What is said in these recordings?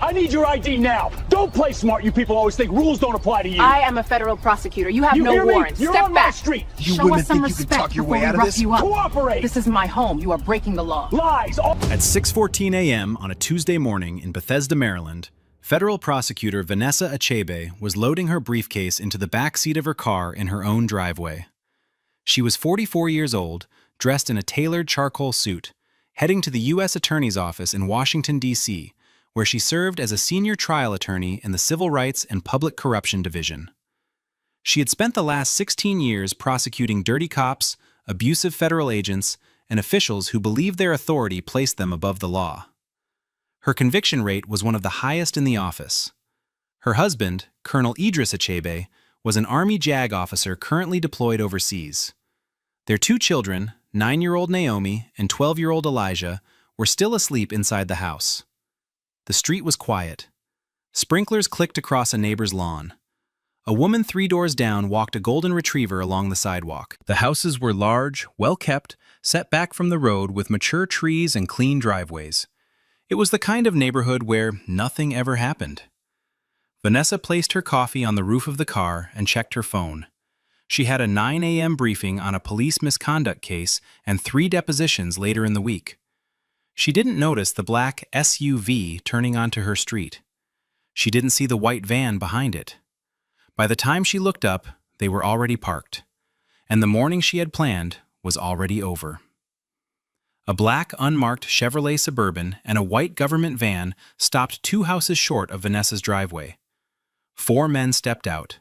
I need your ID now. Don't play smart. You people always think rules don't apply to you. I am a federal prosecutor. You have You no hear me? warrant. You're Step on my back. street. You Show women us some think you can respect talk your before way we out of rough this? you up. Cooperate. This is my home. You are breaking the law. Lies. At 6:14 a.m. on a Tuesday morning in Bethesda, Maryland, federal prosecutor Vanessa Achebe was loading her briefcase into the back seat of her car in her own driveway. She was 44 years old, dressed in a tailored charcoal suit, heading to the U.S. Attorney's Office in Washington, D.C., where she served as a senior trial attorney in the Civil Rights and Public Corruption Division. She had spent the last 16 years prosecuting dirty cops, abusive federal agents, and officials who believed their authority placed them above the law. Her conviction rate was one of the highest in the office. Her husband, Colonel Idris Achebe, was an Army JAG officer currently deployed overseas. Their two children, 9-year-old Naomi and 12-year-old Elijah, were still asleep inside the house. The street was quiet. Sprinklers clicked across a neighbor's lawn. A woman 3 doors down walked a golden retriever along the sidewalk. The houses were large, well-kept, set back from the road with mature trees and clean driveways. It was the kind of neighborhood where nothing ever happened. Vanessa placed her coffee on the roof of the car and checked her phone. She had a 9 a.m. briefing on a police misconduct case and 3 depositions later in the week. She didn't notice the black SUV turning onto her street. She didn't see the white van behind it. By the time she looked up, they were already parked, and the morning she had planned was already over. A black, unmarked Chevrolet Suburban and a white government van stopped 2 houses short of Vanessa's driveway. 4 men stepped out.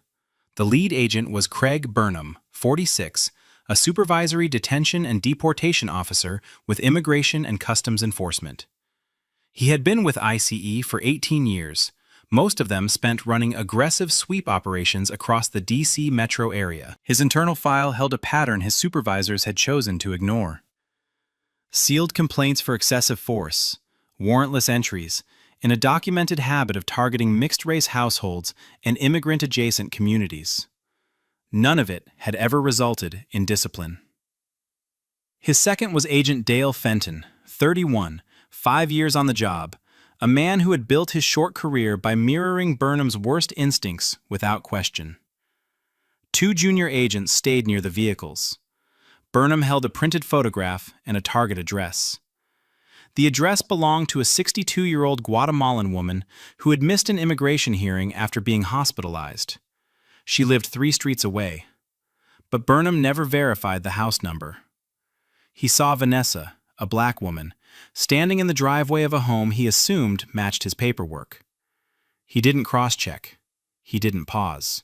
The lead agent was Craig Burnham, 46, a supervisory detention and deportation officer with Immigration and Customs Enforcement. He had been with ICE for 18 years, most of them spent running aggressive sweep operations across the D.C. metro area. His internal file held a pattern his supervisors had chosen to ignore. Sealed complaints for excessive force, warrantless entries, and a documented habit of targeting mixed-race households and immigrant-adjacent communities. None of it had ever resulted in discipline. His second was Agent Dale Fenton, 31, 5 years on the job, a man who had built his short career by mirroring Burnham's worst instincts without question. 2 junior agents stayed near the vehicles. Burnham held a printed photograph and a target address. The address belonged to a 62-year-old Guatemalan woman who had missed an immigration hearing after being hospitalized. She lived 3 streets away. But Burnham never verified the house number. He saw Vanessa, a black woman, standing in the driveway of a home he assumed matched his paperwork. He didn't cross-check. He didn't pause.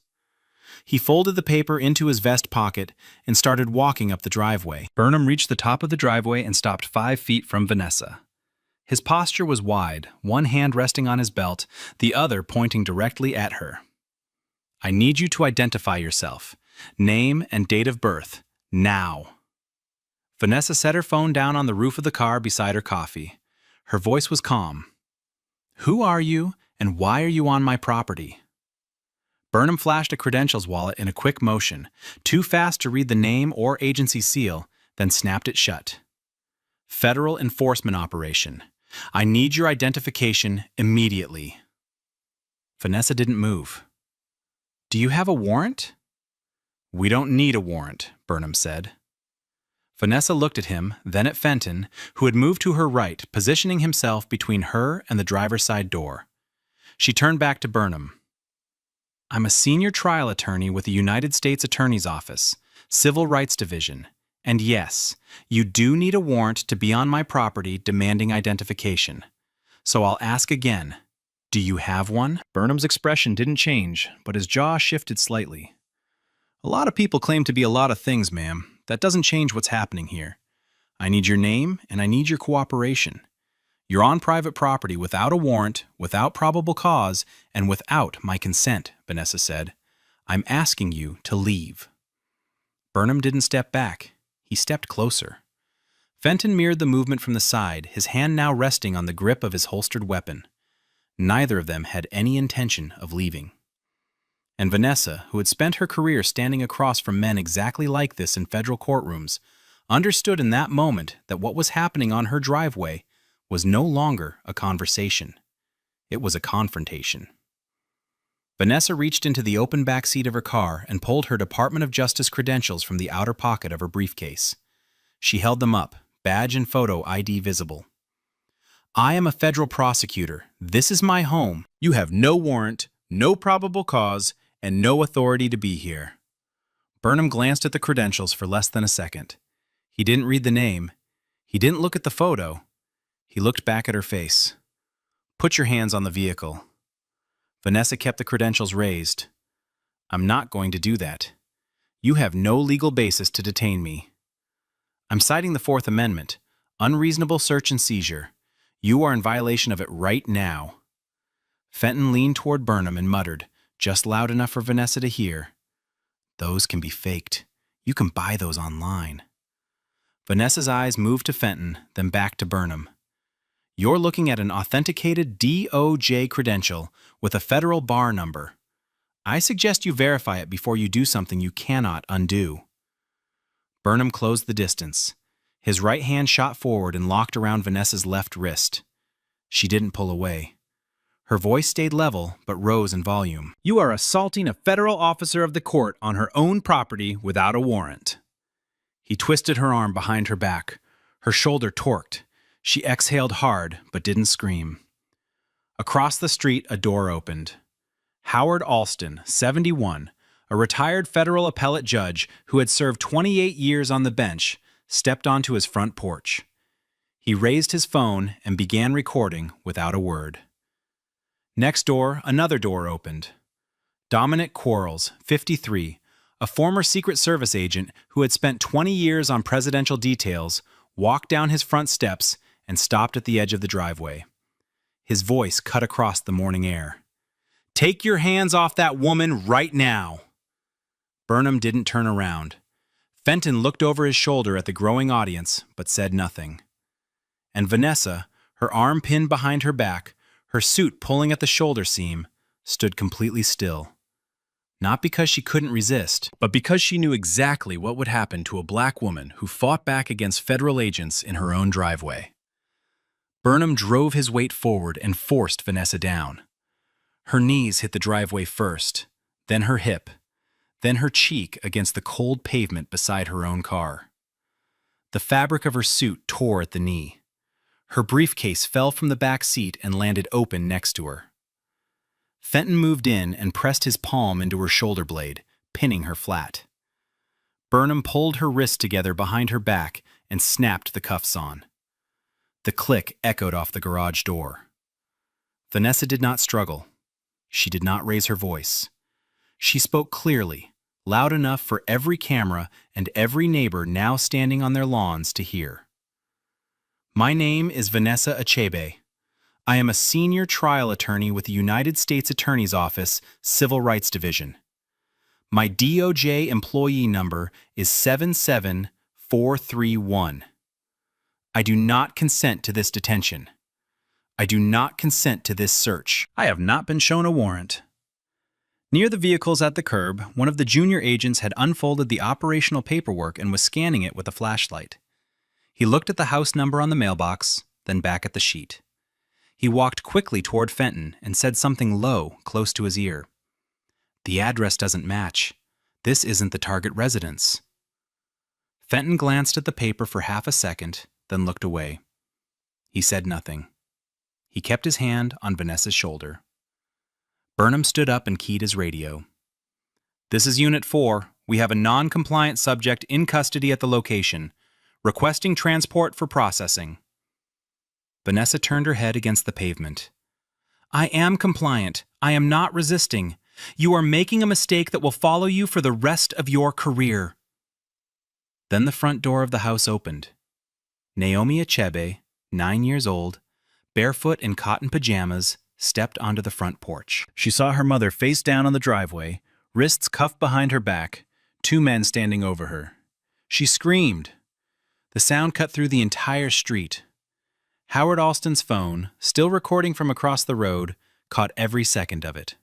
He folded the paper into his vest pocket and started walking up the driveway. Burnham reached the top of the driveway and stopped 5 feet from Vanessa. His posture was wide, one hand resting on his belt, the other pointing directly at her. "I need you to identify yourself. Name and date of birth. Now." Vanessa set her phone down on the roof of the car beside her coffee. Her voice was calm. "Who are you, and why are you on my property?" Burnham flashed a credentials wallet in a quick motion, too fast to read the name or agency seal, then snapped it shut. "Federal enforcement operation. I need your identification immediately." Vanessa didn't move. "Do you have a warrant?" "We don't need a warrant," Burnham said. Vanessa looked at him, then at Fenton, who had moved to her right, positioning himself between her and the driver's side door. She turned back to Burnham. "I'm a senior trial attorney with the United States Attorney's Office, Civil Rights Division, and yes, you do need a warrant to be on my property demanding identification. So I'll ask again, do you have one?" Burnham's expression didn't change, but his jaw shifted slightly. "A lot of people claim to be a lot of things, ma'am. That doesn't change what's happening here. I need your name, and I need your cooperation. You're on private property without a warrant, without probable cause, and without my consent," Vanessa said. "I'm asking you to leave." Burnham didn't step back. He stepped closer. Fenton mirrored the movement from the side, his hand now resting on the grip of his holstered weapon. Neither of them had any intention of leaving. And Vanessa, who had spent her career standing across from men exactly like this in federal courtrooms, understood in that moment that what was happening on her driveway was no longer a conversation. It was a confrontation. Vanessa reached into the open back seat of her car and pulled her Department of Justice credentials from the outer pocket of her briefcase. She held them up, badge and photo ID visible. "I am a federal prosecutor. This is my home. You have no warrant, no probable cause, and no authority to be here." Burnham glanced at the credentials for less than a second. He didn't read the name. He didn't look at the photo. He looked back at her face. "Put your hands on the vehicle." Vanessa kept the credentials raised. "I'm not going to do that. You have no legal basis to detain me. I'm citing the Fourth Amendment, unreasonable search and seizure. You are in violation of it right now." Fenton leaned toward Burnham and muttered, just loud enough for Vanessa to hear, "Those can be faked. You can buy those online." Vanessa's eyes moved to Fenton, then back to Burnham. "You're looking at an authenticated DOJ credential with a federal bar number. I suggest you verify it before you do something you cannot undo." Burnham closed the distance. His right hand shot forward and locked around Vanessa's left wrist. She didn't pull away. Her voice stayed level, but rose in volume. "You are assaulting a federal officer of the court on her own property without a warrant." He twisted her arm behind her back. Her shoulder torqued. She exhaled hard, but didn't scream. Across the street, a door opened. Howard Alston, 71, a retired federal appellate judge who had served 28 years on the bench, stepped onto his front porch. He raised his phone and began recording without a word. Next door, another door opened. Dominic Quarles, 53, a former Secret Service agent who had spent 20 years on presidential details, walked down his front steps and stopped at the edge of the driveway. His voice cut across the morning air. "Take your hands off that woman right now." Burnham didn't turn around. Fenton looked over his shoulder at the growing audience, but said nothing. And Vanessa, her arm pinned behind her back, her suit pulling at the shoulder seam, stood completely still. Not because she couldn't resist, but because she knew exactly what would happen to a black woman who fought back against federal agents in her own driveway. Burnham drove his weight forward and forced Vanessa down. Her knees hit the driveway first, then her hip, then her cheek against the cold pavement beside her own car. The fabric of her suit tore at the knee. Her briefcase fell from the back seat and landed open next to her. Fenton moved in and pressed his palm into her shoulder blade, pinning her flat. Burnham pulled her wrists together behind her back and snapped the cuffs on. The click echoed off the garage door. Vanessa did not struggle. She did not raise her voice. She spoke clearly, loud enough for every camera and every neighbor now standing on their lawns to hear. "My name is Vanessa Achebe. I am a senior trial attorney with the United States Attorney's Office, Civil Rights Division. My DOJ employee number is 77431. I do not consent to this detention. I do not consent to this search. I have not been shown a warrant." Near the vehicles at the curb, one of the junior agents had unfolded the operational paperwork and was scanning it with a flashlight. He looked at the house number on the mailbox, then back at the sheet. He walked quickly toward Fenton and said something low, close to his ear. "The address doesn't match. This isn't the target residence." Fenton glanced at the paper for half a second, then looked away. He said nothing. He kept his hand on Vanessa's shoulder. Burnham stood up and keyed his radio. "This is Unit 4. We have a non-compliant subject in custody at the location, requesting transport for processing." Vanessa turned her head against the pavement. "I am compliant. I am not resisting. You are making a mistake that will follow you for the rest of your career." Then the front door of the house opened. Naomi Achebe, 9 years old, barefoot in cotton pajamas, stepped onto the front porch. She saw her mother face down on the driveway, wrists cuffed behind her back, 2 men standing over her. She screamed. The sound cut through the entire street. Howard Alston's phone, still recording from across the road, caught every second of it.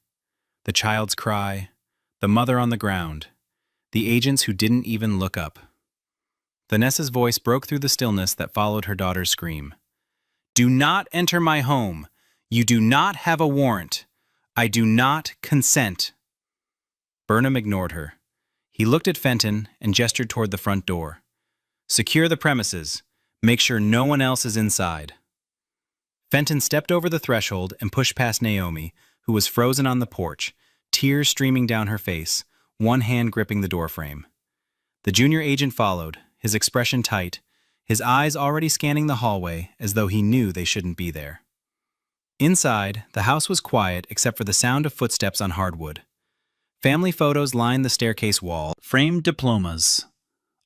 The child's cry, the mother on the ground, the agents who didn't even look up. Vanessa's voice broke through the stillness that followed her daughter's scream. "Do not enter my home. You do not have a warrant. I do not consent. Burnham ignored her. He looked at Fenton and gestured toward the front door. Secure the premises. Make sure no one else is inside. Fenton stepped over the threshold and pushed past Naomi, who was frozen on the porch, tears streaming down her face, one hand gripping the doorframe. The junior agent followed, his expression tight, his eyes already scanning the hallway as though he knew they shouldn't be there. Inside, the house was quiet except for the sound of footsteps on hardwood. Family photos lined the staircase wall, framed diplomas,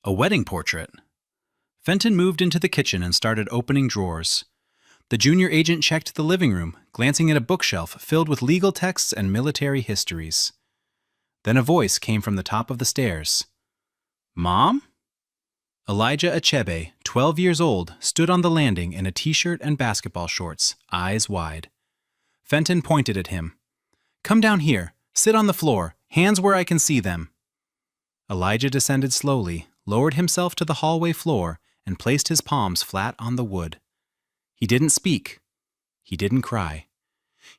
a wedding portrait. Fenton moved into the kitchen and started opening drawers. The junior agent checked the living room, glancing at a bookshelf filled with legal texts and military histories. Then a voice came from the top of the stairs. Mom? Elijah Achebe, 12 years old, stood on the landing in a t-shirt and basketball shorts, eyes wide. Fenton pointed at him. Come down here. Sit on the floor. Hands where I can see them. Elijah descended slowly, lowered himself to the hallway floor, and placed his palms flat on the wood. He didn't speak. He didn't cry.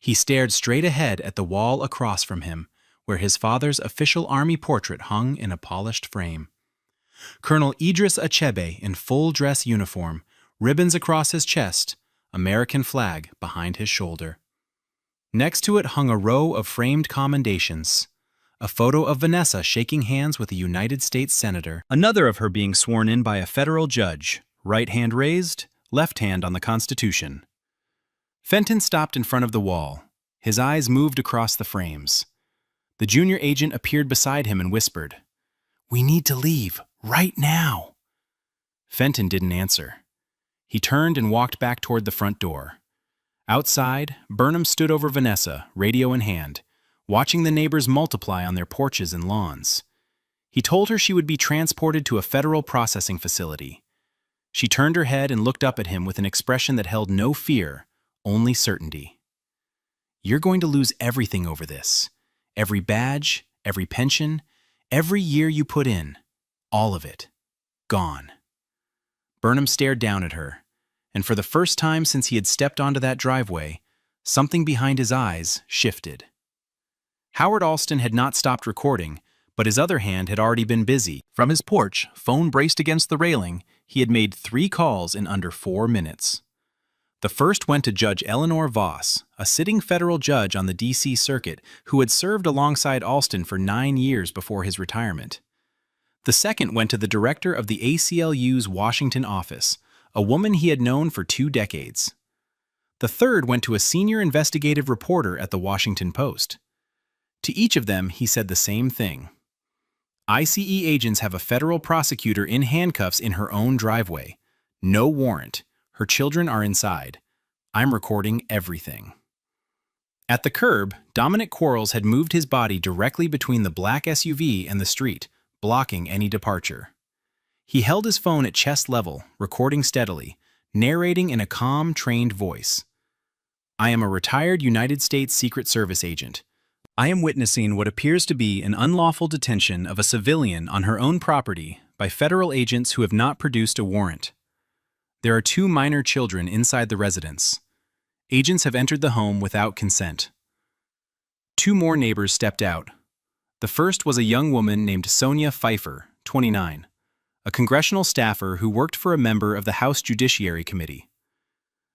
He stared straight ahead at the wall across from him, where his father's official army portrait hung in a polished frame. Colonel Idris Achebe in full dress uniform, ribbons across his chest, American flag behind his shoulder. Next to it hung a row of framed commendations. A photo of Vanessa shaking hands with a United States senator, another of her being sworn in by a federal judge, right hand raised, left hand on the Constitution. Fenton stopped in front of the wall. His eyes moved across the frames. The junior agent appeared beside him and whispered, We need to leave, right now. Fenton didn't answer. He turned and walked back toward the front door. Outside, Burnham stood over Vanessa, radio in hand, watching the neighbors multiply on their porches and lawns. He told her she would be transported to a federal processing facility. She turned her head and looked up at him with an expression that held no fear, only certainty. You're going to lose everything over this. Every badge, every pension, every year you put in. All of it. Gone. Burnham stared down at her, and for the first time since he had stepped onto that driveway, something behind his eyes shifted. Howard Alston had not stopped recording, but his other hand had already been busy. From his porch, phone braced against the railing, he had made 3 calls in under 4 minutes. The first went to Judge Eleanor Voss, a sitting federal judge on the D.C. Circuit who had served alongside Alston for 9 years before his retirement. The second went to the director of the ACLU's Washington office, a woman he had known for 2 decades. The third went to a senior investigative reporter at the Washington Post. To each of them, he said the same thing. ICE agents have a federal prosecutor in handcuffs in her own driveway. No warrant. Her children are inside. I'm recording everything. At the curb, Dominic Quarles had moved his body directly between the black SUV and the street, blocking any departure. He held his phone at chest level, recording steadily, narrating in a calm, trained voice. I am a retired United States Secret Service agent. I am witnessing what appears to be an unlawful detention of a civilian on her own property by federal agents who have not produced a warrant. There are 2 minor children inside the residence. Agents have entered the home without consent. 2 more neighbors stepped out. The first was a young woman named Sonia Pfeiffer, 29, a congressional staffer who worked for a member of the House Judiciary Committee.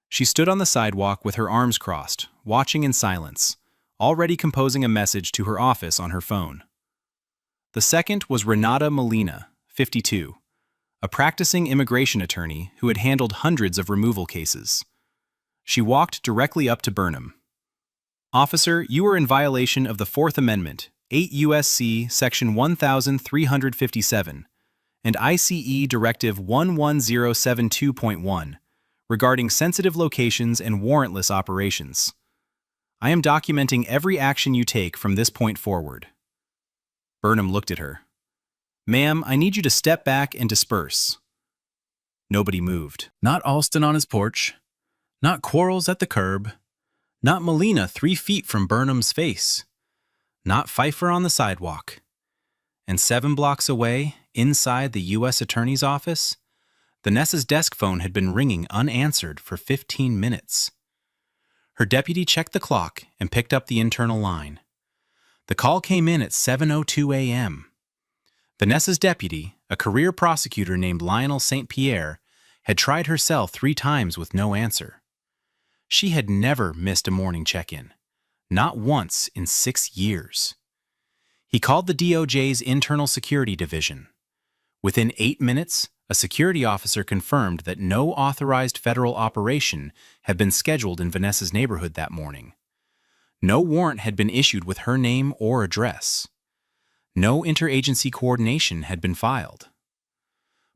She stood on the sidewalk with her arms crossed, watching in silence, already composing a message to her office on her phone. The second was Renata Molina, 52, a practicing immigration attorney who had handled hundreds of removal cases. She walked directly up to Burnham. Officer, you are in violation of the 4th Amendment, 8 U.S.C. Section 1357, and ICE Directive 11072.1, regarding sensitive locations and warrantless operations. I am documenting every action you take from this point forward. Burnham looked at her. Ma'am, I need you to step back and disperse. Nobody moved. Not Alston on his porch. Not Quarles at the curb. Not Molina 3 feet from Burnham's face. Not Pfeiffer on the sidewalk. And 7 blocks away, inside the U.S. Attorney's office, Vanessa's desk phone had been ringing unanswered for 15 minutes. Her deputy checked the clock and picked up the internal line. The call came in at 7:02 a.m. Vanessa's deputy, a career prosecutor named Lionel St. Pierre, had tried her cell 3 times with no answer. She had never missed a morning check-in, not once in 6 years. He called the DOJ's Internal Security Division. Within 8 minutes, a security officer confirmed that no authorized federal operation had been scheduled in Vanessa's neighborhood that morning. No warrant had been issued with her name or address. No interagency coordination had been filed.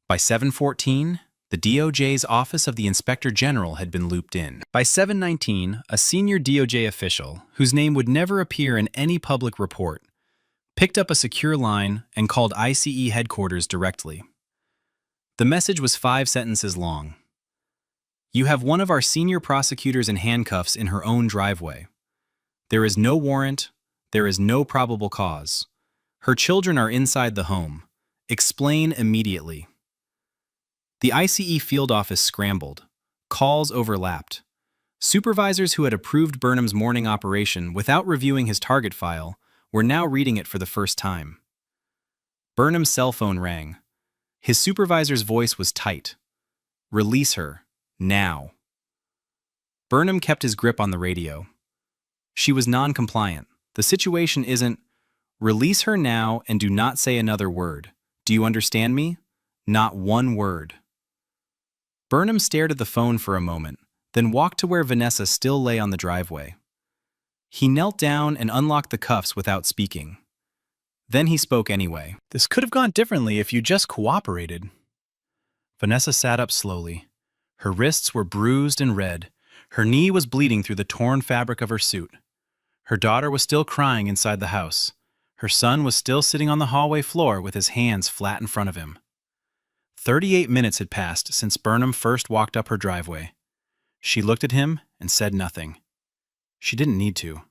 By 7:14, the DOJ's Office of the Inspector General had been looped in. By 7:19, a senior DOJ official, whose name would never appear in any public report, picked up a secure line and called ICE headquarters directly. The message was 5 sentences long. You have one of our senior prosecutors in handcuffs in her own driveway. There is no warrant. There is no probable cause. Her children are inside the home. Explain immediately. The ICE field office scrambled. Calls overlapped. Supervisors who had approved Burnham's morning operation without reviewing his target file were now reading it for the first time. Burnham's cell phone rang. His supervisor's voice was tight. Release her. Now. Burnham kept his grip on the radio. She was non-compliant. The situation isn't, release her now and do not say another word. Do you understand me? Not one word. Burnham stared at the phone for a moment, then walked to where Vanessa still lay on the driveway. He knelt down and unlocked the cuffs without speaking. Then he spoke anyway. This could have gone differently if you just cooperated. Vanessa sat up slowly. Her wrists were bruised and red. Her knee was bleeding through the torn fabric of her suit. Her daughter was still crying inside the house. Her son was still sitting on the hallway floor with his hands flat in front of him. 38 minutes had passed since Burnham first walked up her driveway. She looked at him and said nothing. She didn't need to.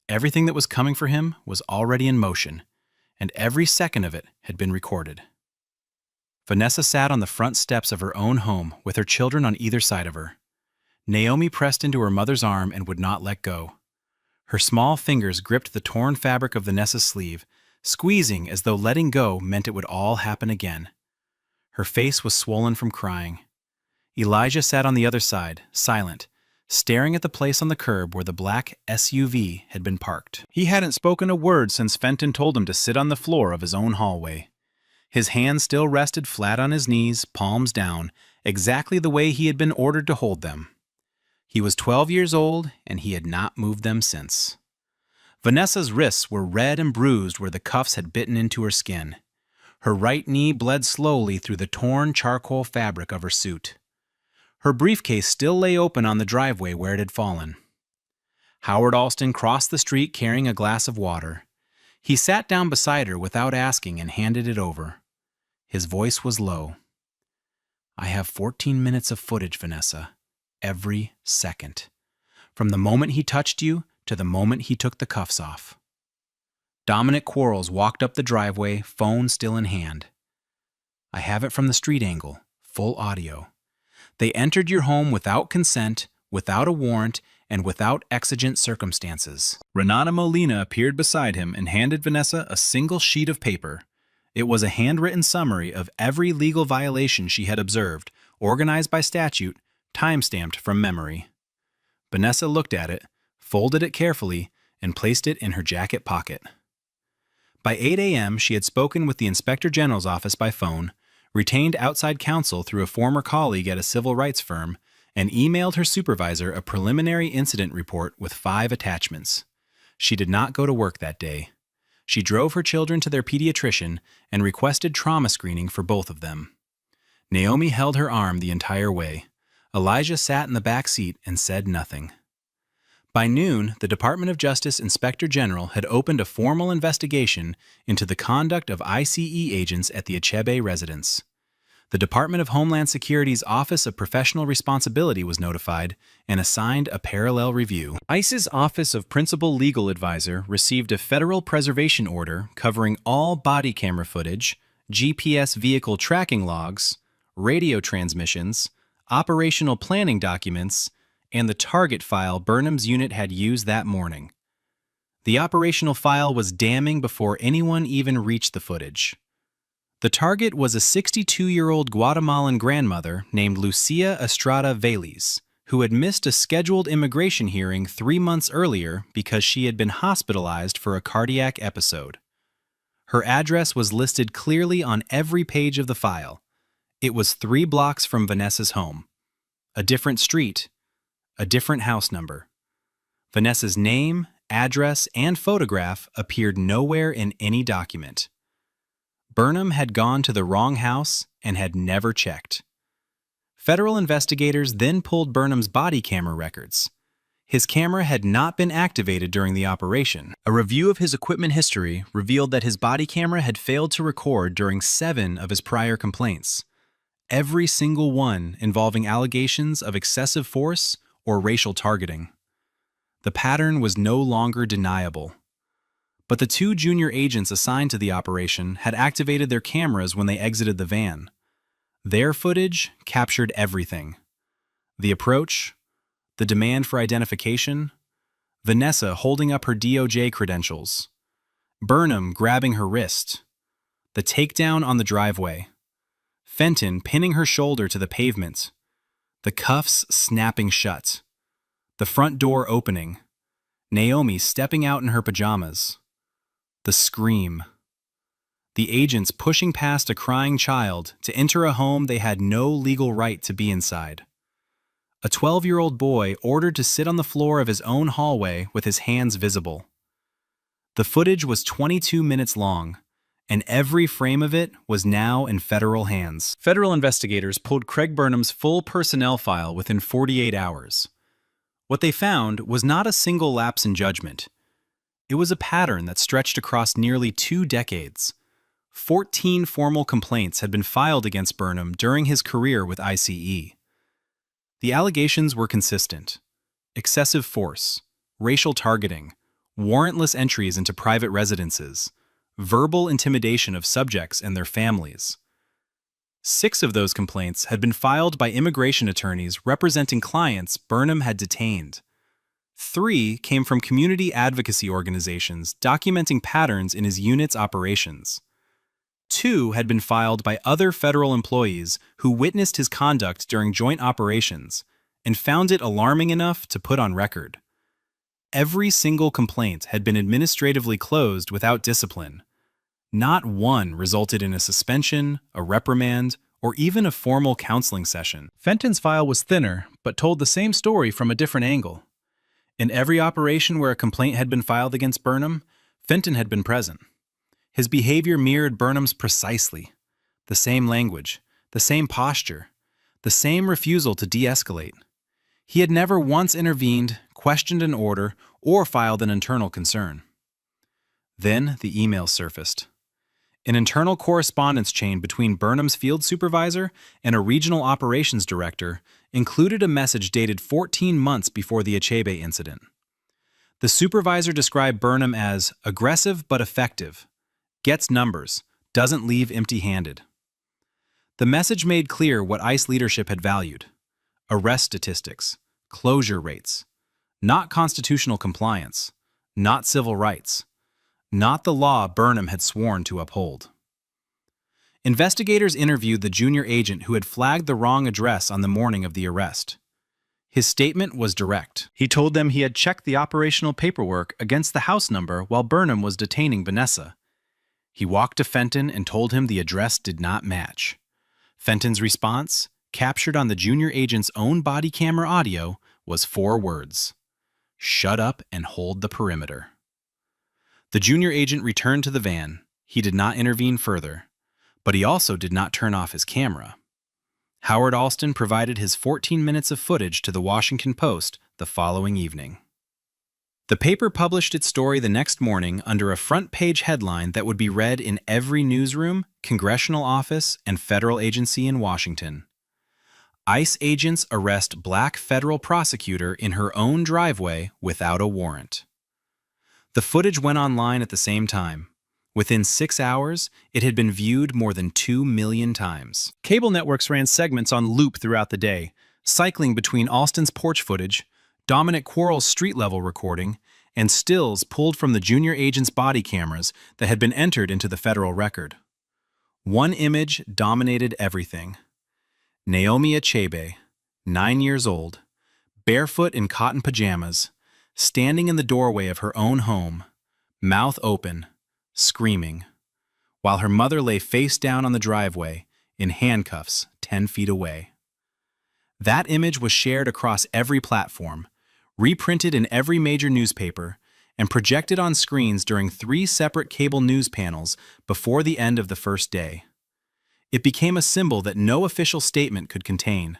Everything that was coming for him was already in motion, and every second of it had been recorded. Vanessa sat on the front steps of her own home with her children on either side of her. Naomi pressed into her mother's arm and would not let go. Her small fingers gripped the torn fabric of Vanessa's sleeve, squeezing as though letting go meant it would all happen again. Her face was swollen from crying. Elijah sat on the other side, silent, staring at the place on the curb where the black SUV had been parked. He hadn't spoken a word since Fenton told him to sit on the floor of his own hallway. His hands still rested flat on his knees, palms down, exactly the way he had been ordered to hold them. He was 12 years old, and he had not moved them since. Vanessa's wrists were red and bruised where the cuffs had bitten into her skin. Her right knee bled slowly through the torn charcoal fabric of her suit. Her briefcase still lay open on the driveway where it had fallen. Howard Alston crossed the street carrying a glass of water. He sat down beside her without asking and handed it over. His voice was low. I have 14 minutes of footage, Vanessa. Every second. From the moment he touched you to the moment he took the cuffs off. Dominic Quarles walked up the driveway, phone still in hand. I have it from the street angle, full audio. They entered your home without consent, without a warrant, and without exigent circumstances. Renata Molina appeared beside him and handed Vanessa a single sheet of paper. It was a handwritten summary of every legal violation she had observed, organized by statute, time-stamped from memory. Vanessa looked at it, folded it carefully, and placed it in her jacket pocket. By 8 a.m., she had spoken with the Inspector General's office by phone, retained outside counsel through a former colleague at a civil rights firm, and emailed her supervisor a preliminary incident report with 5 attachments. She did not go to work that day. She drove her children to their pediatrician and requested trauma screening for both of them. Naomi held her arm the entire way. Elijah sat in the back seat and said nothing. By noon, the Department of Justice Inspector General had opened a formal investigation into the conduct of ICE agents at the Achebe residence. The Department of Homeland Security's Office of Professional Responsibility was notified and assigned a parallel review. ICE's Office of Principal Legal Advisor received a federal preservation order covering all body camera footage, GPS vehicle tracking logs, radio transmissions, operational planning documents, and the target file Burnham's unit had used that morning. The operational file was damning before anyone even reached the footage. The target was a 62-year-old Guatemalan grandmother named Lucia Estrada Vélez, who had missed a scheduled immigration hearing 3 months earlier because she had been hospitalized for a cardiac episode. Her address was listed clearly on every page of the file. It was 3 blocks from Vanessa's home. A different street, a different house number. Vanessa's name, address, and photograph appeared nowhere in any document. Burnham had gone to the wrong house and had never checked. Federal investigators then pulled Burnham's body camera records. His camera had not been activated during the operation. A review of his equipment history revealed that his body camera had failed to record during 7 of his prior complaints, every single one involving allegations of excessive force or racial targeting. The pattern was no longer deniable. But the 2 junior agents assigned to the operation had activated their cameras when they exited the van. Their footage captured everything. The approach, the demand for identification, Vanessa holding up her DOJ credentials, Burnham grabbing her wrist, the takedown on the driveway, Fenton pinning her shoulder to the pavement, the cuffs snapping shut, the front door opening, Naomi stepping out in her pajamas, the scream, the agents pushing past a crying child to enter a home they had no legal right to be inside. A 12-year-old boy ordered to sit on the floor of his own hallway with his hands visible. The footage was 22 minutes long, and every frame of it was now in federal hands. Federal investigators pulled Craig Burnham's full personnel file within 48 hours. What they found was not a single lapse in judgment. It was a pattern that stretched across nearly 2 decades. 14 formal complaints had been filed against Burnham during his career with ICE. The allegations were consistent: excessive force, racial targeting, warrantless entries into private residences, verbal intimidation of subjects and their families. 6 of those complaints had been filed by immigration attorneys representing clients Burnham had detained. 3 came from community advocacy organizations documenting patterns in his unit's operations. 2 had been filed by other federal employees who witnessed his conduct during joint operations and found it alarming enough to put on record. Every single complaint had been administratively closed without discipline. Not one resulted in a suspension, a reprimand, or even a formal counseling session. Fenton's file was thinner, but told the same story from a different angle. In every operation where a complaint had been filed against Burnham, Fenton had been present. His behavior mirrored Burnham's precisely. The same language, the same posture, the same refusal to de-escalate. He had never once intervened, questioned an order, or filed an internal concern. Then the emails surfaced. An internal correspondence chain between Burnham's field supervisor and a regional operations director included a message dated 14 months before the Achebe incident. The supervisor described Burnham as aggressive but effective, gets numbers, doesn't leave empty-handed. The message made clear what ICE leadership had valued: arrest statistics, closure rates, not constitutional compliance, not civil rights, not the law Burnham had sworn to uphold. Investigators interviewed the junior agent who had flagged the wrong address on the morning of the arrest. His statement was direct. He told them he had checked the operational paperwork against the house number while Burnham was detaining Vanessa. He walked to Fenton and told him the address did not match. Fenton's response, captured on the junior agent's own body camera audio, was 4 words: "Shut up and hold the perimeter." The junior agent returned to the van. He did not intervene further, but he also did not turn off his camera. Howard Alston provided his 14 minutes of footage to the Washington Post the following evening. The paper published its story the next morning under a front-page headline that would be read in every newsroom, congressional office, and federal agency in Washington. ICE agents arrest black federal prosecutor in her own driveway without a warrant. The footage went online at the same time. Within 6 hours, it had been viewed more than 2 million times. Cable networks ran segments on loop throughout the day, cycling between Alston's porch footage, Dominic Quarles' street-level recording, and stills pulled from the junior agent's body cameras that had been entered into the federal record. One image dominated everything. Naomi Achebe, 9 years old, barefoot in cotton pajamas, standing in the doorway of her own home, mouth open, screaming, while her mother lay face down on the driveway, in handcuffs 10 feet away. That image was shared across every platform, reprinted in every major newspaper, and projected on screens during 3 separate cable news panels before the end of the first day. It became a symbol that no official statement could contain.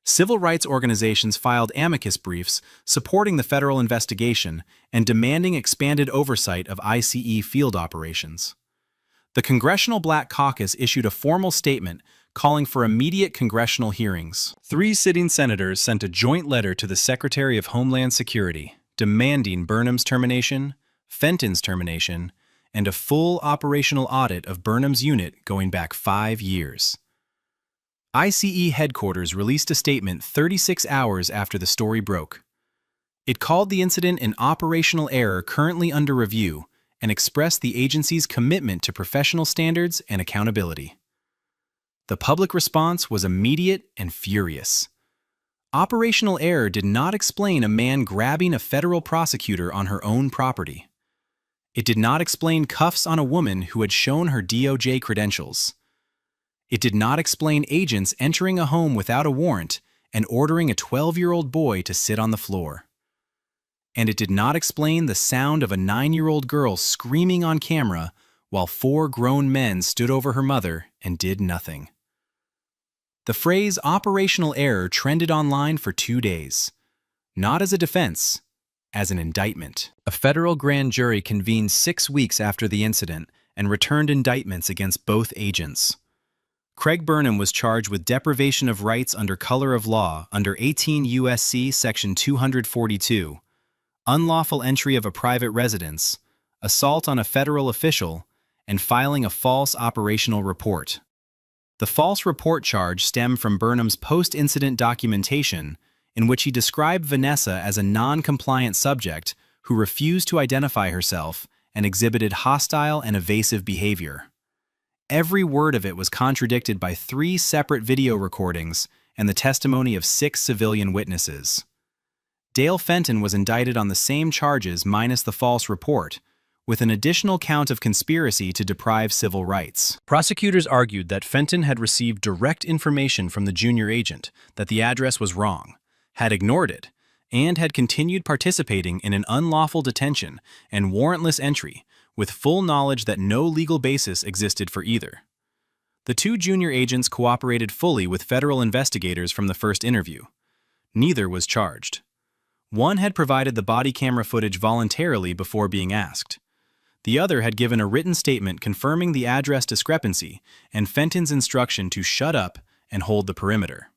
Civil rights organizations filed amicus briefs supporting the federal investigation and demanding expanded oversight of ICE field operations. The Congressional Black Caucus issued a formal statement calling for immediate congressional hearings. 3 sitting senators sent a joint letter to the Secretary of Homeland Security demanding Burnham's termination, Fenton's termination, and a full operational audit of Burnham's unit going back 5 years. ICE headquarters released a statement 36 hours after the story broke. It called the incident an operational error currently under review and expressed the agency's commitment to professional standards and accountability. The public response was immediate and furious. Operational error did not explain a man grabbing a federal prosecutor on her own property. It did not explain cuffs on a woman who had shown her DOJ credentials. It did not explain agents entering a home without a warrant and ordering a 12-year-old boy to sit on the floor. And it did not explain the sound of a 9-year-old girl screaming on camera while 4 grown men stood over her mother and did nothing. The phrase operational error trended online for 2 days, not as a defense, as an indictment. A federal grand jury convened 6 weeks after the incident and returned indictments against both agents. Craig Burnham was charged with deprivation of rights under color of law under 18 U.S.C. Section 242, unlawful entry of a private residence, assault on a federal official, and filing a false operational report. The false report charge stemmed from Burnham's post-incident documentation in which he described Vanessa as a non-compliant subject who refused to identify herself and exhibited hostile and evasive behavior. Every word of it was contradicted by 3 separate video recordings and the testimony of 6 civilian witnesses. Dale Fenton was indicted on the same charges minus the false report, with an additional count of conspiracy to deprive civil rights. Prosecutors argued that Fenton had received direct information from the junior agent that the address was wrong, had ignored it, and had continued participating in an unlawful detention and warrantless entry with full knowledge that no legal basis existed for either. The 2 junior agents cooperated fully with federal investigators from the first interview. Neither was charged. One had provided the body camera footage voluntarily before being asked. The other had given a written statement confirming the address discrepancy and Fenton's instruction to shut up and hold the perimeter.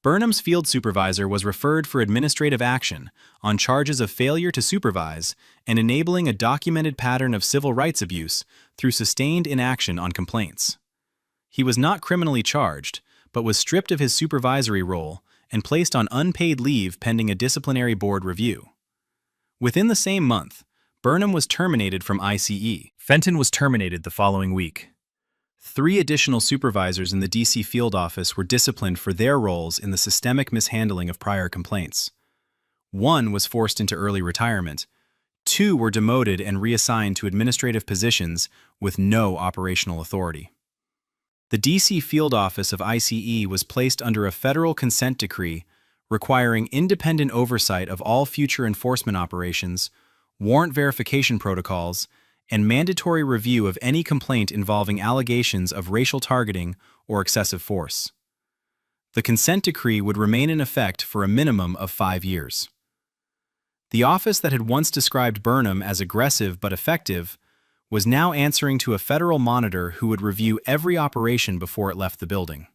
Burnham's field supervisor was referred for administrative action on charges of failure to supervise and enabling a documented pattern of civil rights abuse through sustained inaction on complaints. He was not criminally charged, but was stripped of his supervisory role and placed on unpaid leave pending a disciplinary board review. Within the same month, Burnham was terminated from ICE. Fenton was terminated the following week. 3 additional supervisors in the D.C. field office were disciplined for their roles in the systemic mishandling of prior complaints. 1 was forced into early retirement. 2 were demoted and reassigned to administrative positions with no operational authority. The D.C. field office of ICE was placed under a federal consent decree requiring independent oversight of all future enforcement operations, warrant verification protocols, and mandatory review of any complaint involving allegations of racial targeting or excessive force. The consent decree would remain in effect for a minimum of 5 years. The office that had once described Burnham as aggressive but effective was now answering to a federal monitor who would review every operation before it left the building.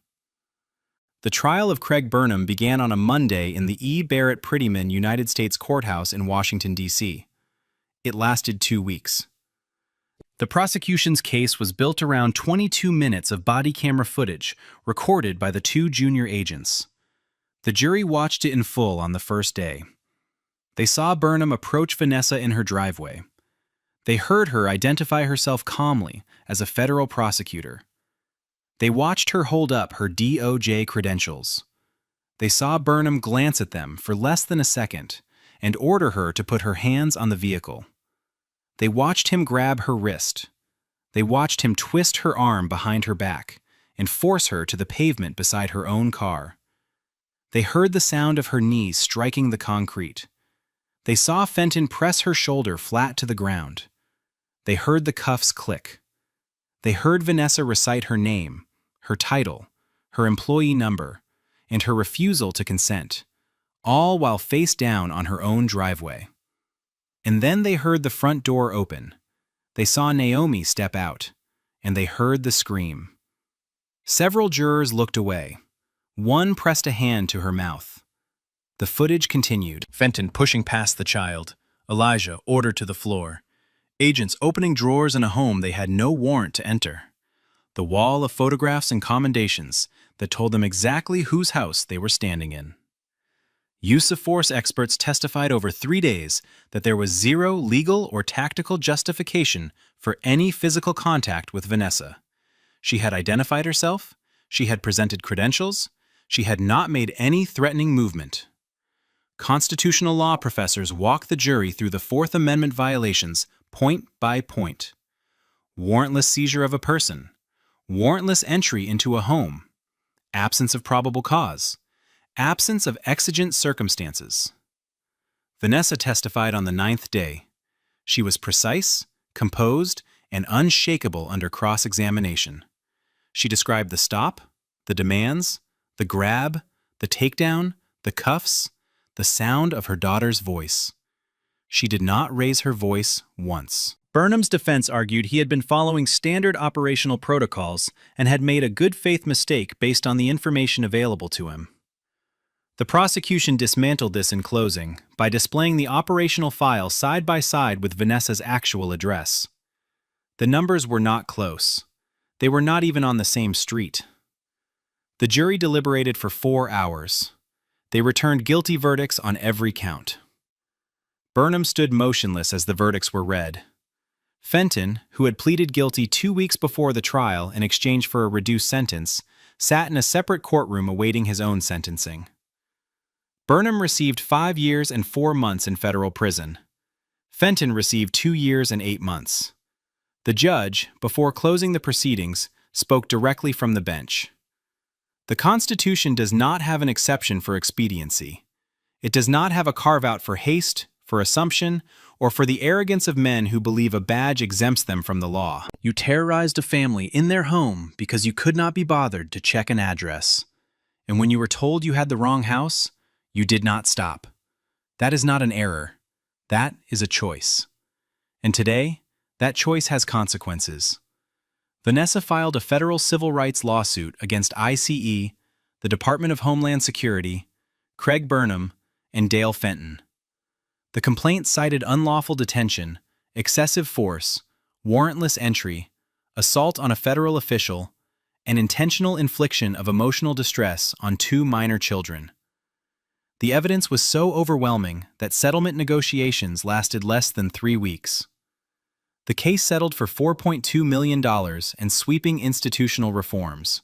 The trial of Craig Burnham began on a Monday in the E. Barrett Prettyman United States Courthouse in Washington, D.C. It lasted 2 weeks. The prosecution's case was built around 22 minutes of body camera footage recorded by the 2 junior agents. The jury watched it in full on the first day. They saw Burnham approach Vanessa in her driveway. They heard her identify herself calmly as a federal prosecutor. They watched her hold up her DOJ credentials. They saw Burnham glance at them for less than a second and order her to put her hands on the vehicle. They watched him grab her wrist. They watched him twist her arm behind her back and force her to the pavement beside her own car. They heard the sound of her knees striking the concrete. They saw Fenton press her shoulder flat to the ground. They heard the cuffs click. They heard Vanessa recite her name, her title, her employee number, and her refusal to consent, all while face down on her own driveway. And then they heard the front door open. They saw Naomi step out, and they heard the scream. Several jurors looked away. One pressed a hand to her mouth. The footage continued. Fenton pushing past the child. Elijah ordered to the floor. Agents opening drawers in a home they had no warrant to enter. The wall of photographs and commendations that told them exactly whose house they were standing in. Use of force experts testified over 3 days that there was zero legal or tactical justification for any physical contact with Vanessa. She had identified herself, she had presented credentials, she had not made any threatening movement. Constitutional law professors walked the jury through the Fourth Amendment violations point by point. Warrantless seizure of a person, warrantless entry into a home, absence of probable cause, absence of exigent circumstances. Vanessa testified on the 9th day. She was precise, composed, and unshakable under cross-examination. She described the stop, the demands, the grab, the takedown, the cuffs, the sound of her daughter's voice. She did not raise her voice once. Burnham's defense argued he had been following standard operational protocols and had made a good-faith mistake based on the information available to him. The prosecution dismantled this in closing by displaying the operational file side by side with Vanessa's actual address. The numbers were not close. They were not even on the same street. The jury deliberated for 4 hours. They returned guilty verdicts on every count. Burnham stood motionless as the verdicts were read. Fenton, who had pleaded guilty 2 weeks before the trial in exchange for a reduced sentence, sat in a separate courtroom awaiting his own sentencing. Burnham received 5 years and 4 months in federal prison. Fenton received 2 years and 8 months. The judge, before closing the proceedings, spoke directly from the bench. The Constitution does not have an exception for expediency. It does not have a carve-out for haste, for assumption, or for the arrogance of men who believe a badge exempts them from the law. You terrorized a family in their home because you could not be bothered to check an address. And when you were told you had the wrong house, you did not stop. That is not an error. That is a choice. And today, that choice has consequences. Vanessa filed a federal civil rights lawsuit against ICE, the Department of Homeland Security, Craig Burnham, and Dale Fenton. The complaint cited unlawful detention, excessive force, warrantless entry, assault on a federal official, and intentional infliction of emotional distress on 2 minor children. The evidence was so overwhelming that settlement negotiations lasted less than 3 weeks. The case settled for $4.2 million and sweeping institutional reforms.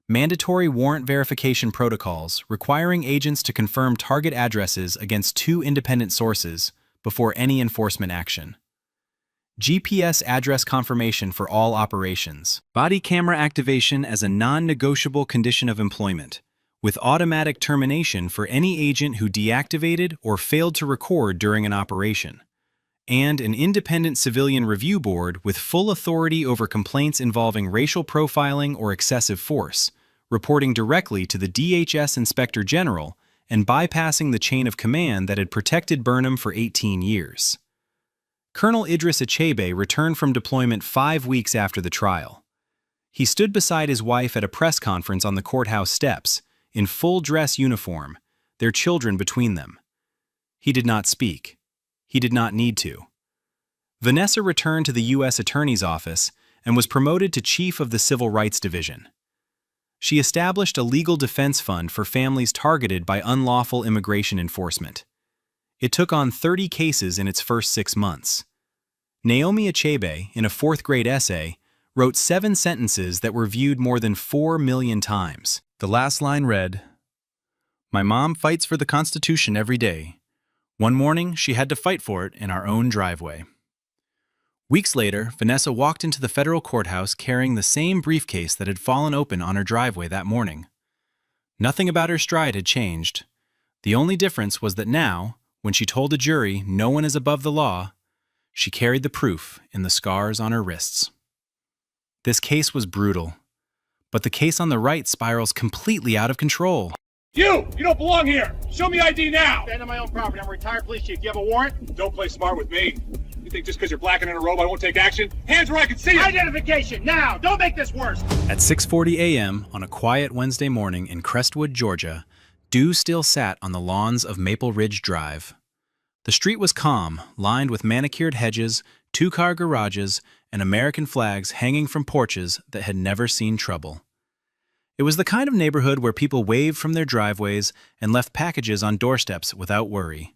Mandatory warrant verification protocols requiring agents to confirm target addresses against 2 independent sources before any enforcement action. GPS address confirmation for all operations. Body camera activation as a non-negotiable condition of employment, with automatic termination for any agent who deactivated or failed to record during an operation. And an independent civilian review board with full authority over complaints involving racial profiling or excessive force, reporting directly to the DHS Inspector General and bypassing the chain of command that had protected Burnham for 18 years. Colonel Idris Achebe returned from deployment 5 weeks after the trial. He stood beside his wife at a press conference on the courthouse steps, in full dress uniform, their children between them. He did not speak. He did not need to. Vanessa returned to the U.S. Attorney's Office and was promoted to Chief of the Civil Rights Division. She established a legal defense fund for families targeted by unlawful immigration enforcement. It took on 30 cases in its first 6 months. Naomi Achebe, in a 4th-grade essay, wrote 7 sentences that were viewed more than 4 million times. The last line read, "My mom fights for the Constitution every day. One morning, she had to fight for it in our own driveway." Weeks later, Vanessa walked into the federal courthouse carrying the same briefcase that had fallen open on her driveway that morning. Nothing about her stride had changed. The only difference was that now, when she told a jury no one is above the law, she carried the proof in the scars on her wrists. This case was brutal, but the case on the right spirals completely out of control. You don't belong here. Show me ID now. Stand on my own property. I'm a retired police chief. You have a warrant? Don't play smart with me. You think just because you're black and in a robe I won't take action? Hands where I can see you. Identification, now! Don't make this worse! At 6:40 a.m. on a quiet Wednesday morning in Crestwood, Georgia, dew still sat on the lawns of Maple Ridge Drive. The street was calm, lined with manicured hedges, 2-car garages, and American flags hanging from porches that had never seen trouble. It was the kind of neighborhood where people waved from their driveways and left packages on doorsteps without worry.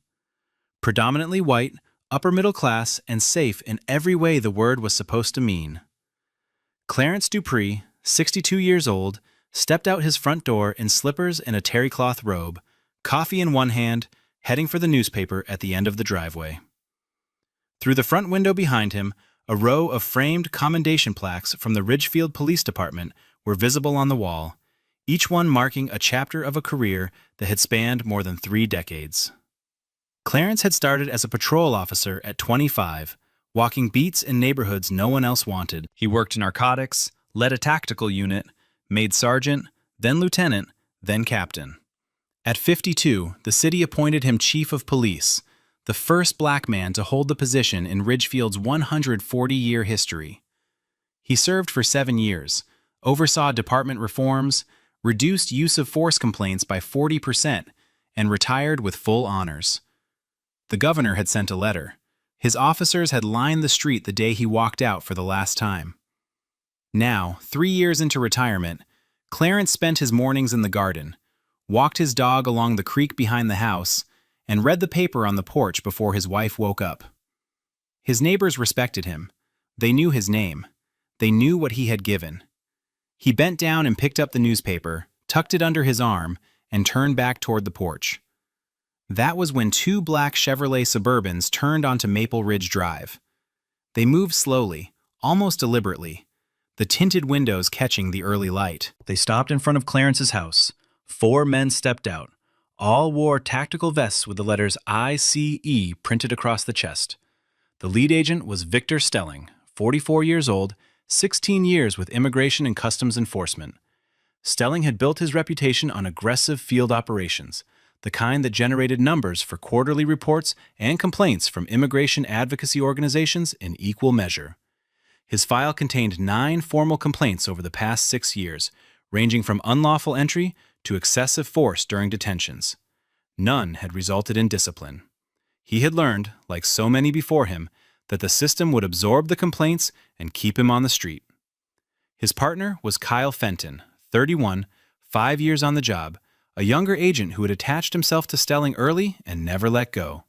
Predominantly white, upper middle class, and safe in every way the word was supposed to mean. Clarence Dupree, 62 years old, stepped out his front door in slippers and a terry cloth robe, coffee in one hand, heading for the newspaper at the end of the driveway. Through the front window behind him, a row of framed commendation plaques from the Ridgefield Police Department were visible on the wall, each one marking a chapter of a career that had spanned more than 3 decades. Clarence had started as a patrol officer at 25, walking beats in neighborhoods no one else wanted. He worked narcotics, led a tactical unit, made sergeant, then lieutenant, then captain. At 52, the city appointed him chief of police, the first black man to hold the position in Ridgefield's 140-year history. He served for 7 years, oversaw department reforms, reduced use of force complaints by 40%, and retired with full honors. The governor had sent a letter. His officers had lined the street the day he walked out for the last time. Now, 3 years into retirement, Clarence spent his mornings in the garden, walked his dog along the creek behind the house, and read the paper on the porch before his wife woke up. His neighbors respected him. They knew his name. They knew what he had given. He bent down and picked up the newspaper, tucked it under his arm, and turned back toward the porch. That was when 2 black Chevrolet Suburbans turned onto Maple Ridge Drive. They moved slowly, almost deliberately, the tinted windows catching the early light. They stopped in front of Clarence's house. 4 men stepped out. All wore tactical vests with the letters ICE printed across the chest. The lead agent was Victor Stelling, 44 years old, 16 years with Immigration and Customs Enforcement. Stelling had built his reputation on aggressive field operations, the kind that generated numbers for quarterly reports and complaints from immigration advocacy organizations in equal measure. His file contained 9 formal complaints over the past 6 years, ranging from unlawful entry to excessive force during detentions. None had resulted in discipline. He had learned, like so many before him, that the system would absorb the complaints and keep him on the street. His partner was Kyle Fenton, 31, 5 years on the job, a younger agent who had attached himself to Stelling early and never let go.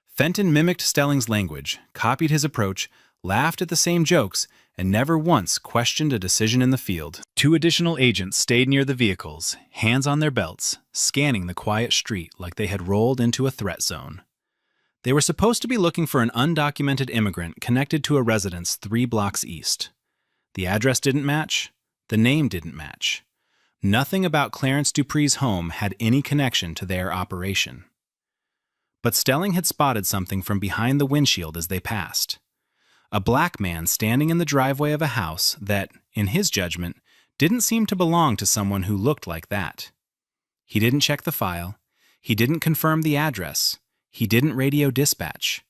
Fenton mimicked Stelling's language, copied his approach, laughed at the same jokes, and never once questioned a decision in the field. 2 additional agents stayed near the vehicles, hands on their belts, scanning the quiet street like they had rolled into a threat zone. They were supposed to be looking for an undocumented immigrant connected to a residence 3 blocks east. The address didn't match. The name didn't match. Nothing about Clarence Dupree's home had any connection to their operation. But Stelling had spotted something from behind the windshield as they passed. A black man standing in the driveway of a house that, in his judgment, didn't seem to belong to someone who looked like that. He didn't check the file. He didn't confirm the address. He didn't radio dispatch.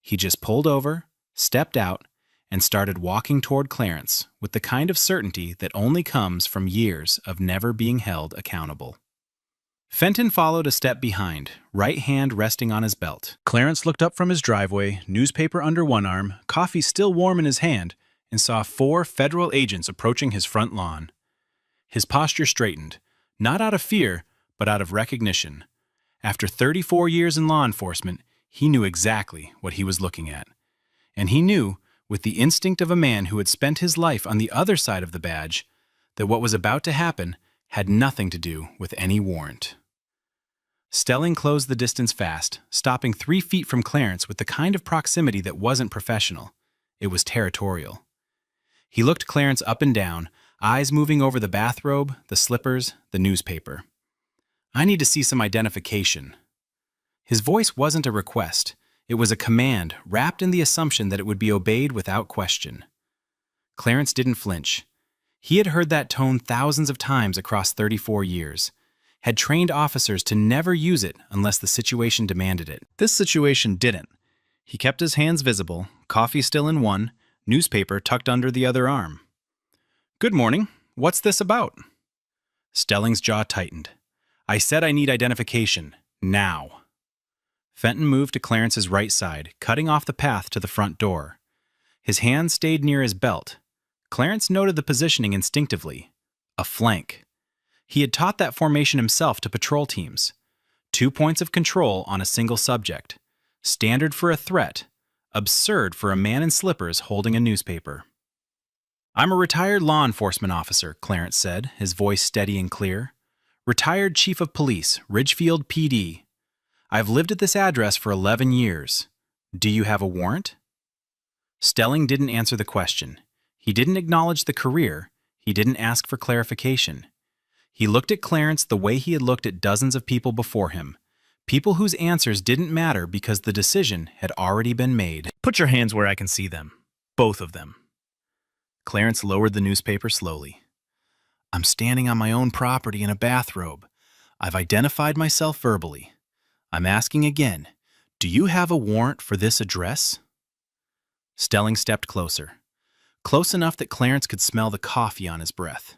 He just pulled over, stepped out, and started walking toward Clarence with the kind of certainty that only comes from years of never being held accountable. Fenton followed a step behind, right hand resting on his belt. Clarence looked up from his driveway, newspaper under one arm, coffee still warm in his hand, and saw 4 federal agents approaching his front lawn. His posture straightened, not out of fear, but out of recognition. After 34 years in law enforcement, he knew exactly what he was looking at. And he knew, with the instinct of a man who had spent his life on the other side of the badge, that what was about to happen had nothing to do with any warrant. Stelling closed the distance fast, stopping 3 feet from Clarence with the kind of proximity that wasn't professional. It was territorial. He looked Clarence up and down, eyes moving over the bathrobe, the slippers, the newspaper. "I need to see some identification." His voice wasn't a request. It was a command, wrapped in the assumption that it would be obeyed without question. Clarence didn't flinch. He had heard that tone thousands of times across 34 years, had trained officers to never use it unless the situation demanded it. This situation didn't. He kept his hands visible, coffee still in one, newspaper tucked under the other arm. "Good morning. What's this about?" Stelling's jaw tightened. "I said I need identification. Now." Fenton moved to Clarence's right side, cutting off the path to the front door. His hand stayed near his belt. Clarence noted the positioning instinctively. A flank. He had taught that formation himself to patrol teams. 2 points of control on a single subject. Standard for a threat. Absurd for a man in slippers holding a newspaper. "I'm a retired law enforcement officer," Clarence said, his voice steady and clear. "Retired chief of police, Ridgefield PD. I've lived at this address for 11 years. Do you have a warrant?" Stelling didn't answer the question. He didn't acknowledge the career. He didn't ask for clarification. He looked at Clarence the way he had looked at dozens of people before him, people whose answers didn't matter because the decision had already been made. "Put your hands where I can see them. Both of them." Clarence lowered the newspaper slowly. "I'm standing on my own property in a bathrobe. I've identified myself verbally. I'm asking again, do you have a warrant for this address?" Stelling stepped closer. Close enough that Clarence could smell the coffee on his breath.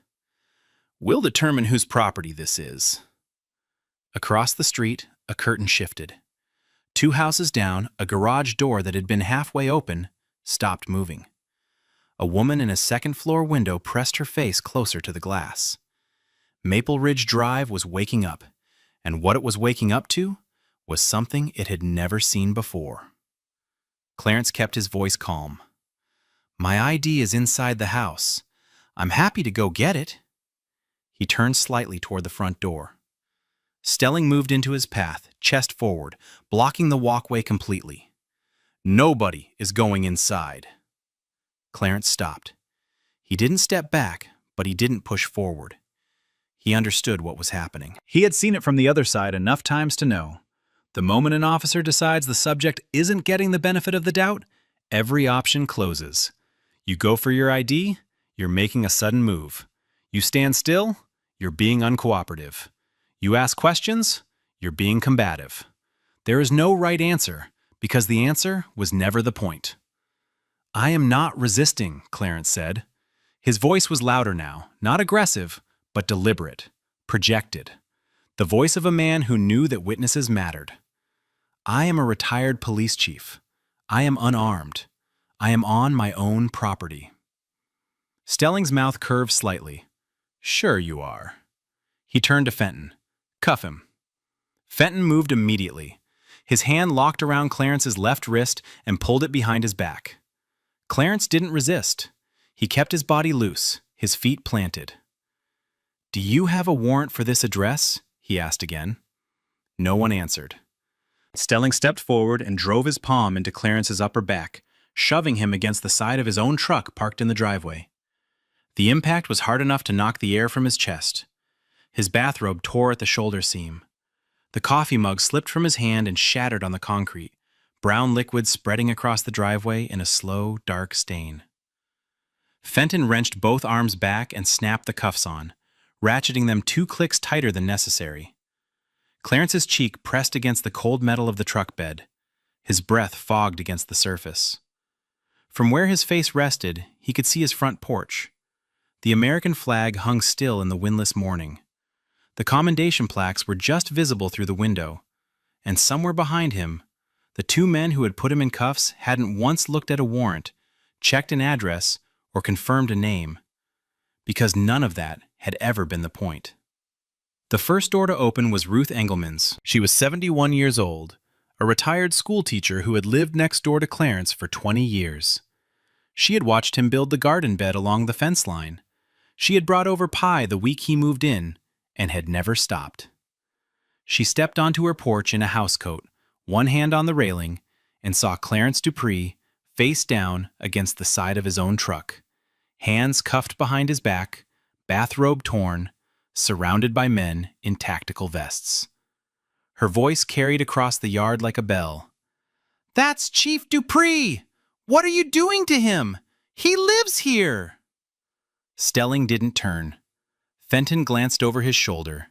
"We'll determine whose property this is." Across the street, a curtain shifted. 2 houses down, a garage door that had been halfway open stopped moving. A woman in a second-floor window pressed her face closer to the glass. Maple Ridge Drive was waking up, and what it was waking up to was something it had never seen before. Clarence kept his voice calm. "My ID is inside the house. I'm happy to go get it." He turned slightly toward the front door. Stelling moved into his path, chest forward, blocking the walkway completely. "Nobody is going inside." Clarence stopped. He didn't step back, but he didn't push forward. He understood what was happening. He had seen it from the other side enough times to know. The moment an officer decides the subject isn't getting the benefit of the doubt, every option closes. You go for your ID, you're making a sudden move. You stand still, you're being uncooperative. You ask questions, you're being combative. There is no right answer, because the answer was never the point. "I am not resisting," Clarence said. His voice was louder now, not aggressive, but deliberate, projected. The voice of a man who knew that witnesses mattered. "I am a retired police chief. I am unarmed. I am on my own property." Stelling's mouth curved slightly. "Sure you are." He turned to Fenton. "Cuff him." Fenton moved immediately. His hand locked around Clarence's left wrist and pulled it behind his back. Clarence didn't resist. He kept his body loose, his feet planted. "Do you have a warrant for this address?" he asked again. No one answered. Stelling stepped forward and drove his palm into Clarence's upper back, shoving him against the side of his own truck parked in the driveway. The impact was hard enough to knock the air from his chest. His bathrobe tore at the shoulder seam. The coffee mug slipped from his hand and shattered on the concrete, brown liquid spreading across the driveway in a slow, dark stain. Fenton wrenched both arms back and snapped the cuffs on, ratcheting them 2 clicks tighter than necessary. Clarence's cheek pressed against the cold metal of the truck bed. His breath fogged against the surface. From where his face rested, he could see his front porch. The American flag hung still in the windless morning. The commendation plaques were just visible through the window, and somewhere behind him, the 2 men who had put him in cuffs hadn't once looked at a warrant, checked an address, or confirmed a name, because none of that had ever been the point. The first door to open was Ruth Engelman's. She was 71 years old, a retired schoolteacher who had lived next door to Clarence for 20 years. She had watched him build the garden bed along the fence line. She had brought over pie the week he moved in and had never stopped. She stepped onto her porch in a housecoat, one hand on the railing, and saw Clarence Dupree face down against the side of his own truck, hands cuffed behind his back, bathrobe torn, surrounded by men in tactical vests. Her voice carried across the yard like a bell. "That's Chief Dupree! What are you doing to him? He lives here!" Stelling didn't turn. Fenton glanced over his shoulder.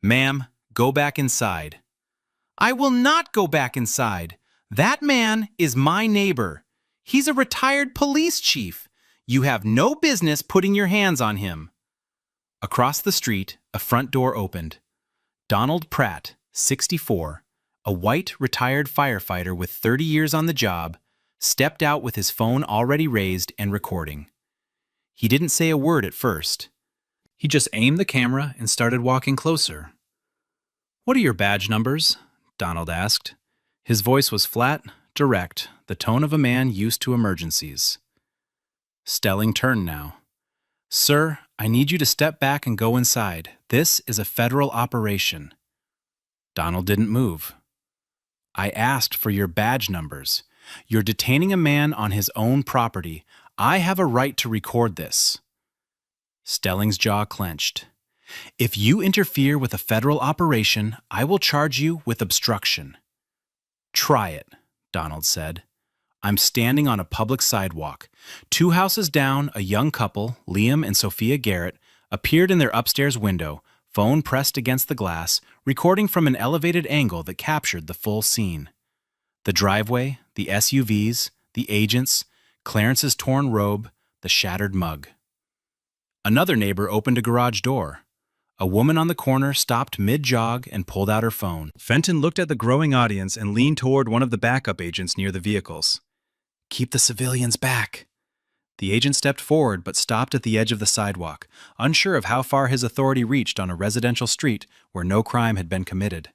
"Ma'am, go back inside." "I will not go back inside. That man is my neighbor. He's a retired police chief. You have no business putting your hands on him." Across the street, a front door opened. Donald Pratt, 64, a white retired firefighter with 30 years on the job, stepped out with his phone already raised and recording. He didn't say a word at first. He just aimed the camera and started walking closer. "What are your badge numbers?" Donald asked. His voice was flat, direct, the tone of a man used to emergencies. Stelling turned now. "Sir, I need you to step back and go inside. This is a federal operation." Donald didn't move. "I asked for your badge numbers. You're detaining a man on his own property. I have a right to record this." Stelling's jaw clenched. "If you interfere with a federal operation, I will charge you with obstruction." "Try it," Donald said. "I'm standing on a public sidewalk. 2 houses down, a young couple, Liam and Sophia Garrett, appeared in their upstairs window, phone pressed against the glass, recording from an elevated angle that captured the full scene. The driveway, the SUVs, the agents, Clarence's torn robe, the shattered mug. Another neighbor opened a garage door. A woman on the corner stopped mid-jog and pulled out her phone. Fenton looked at the growing audience and leaned toward one of the backup agents near the vehicles. "Keep the civilians back." The agent stepped forward but stopped at the edge of the sidewalk, unsure of how far his authority reached on a residential street where no crime had been committed.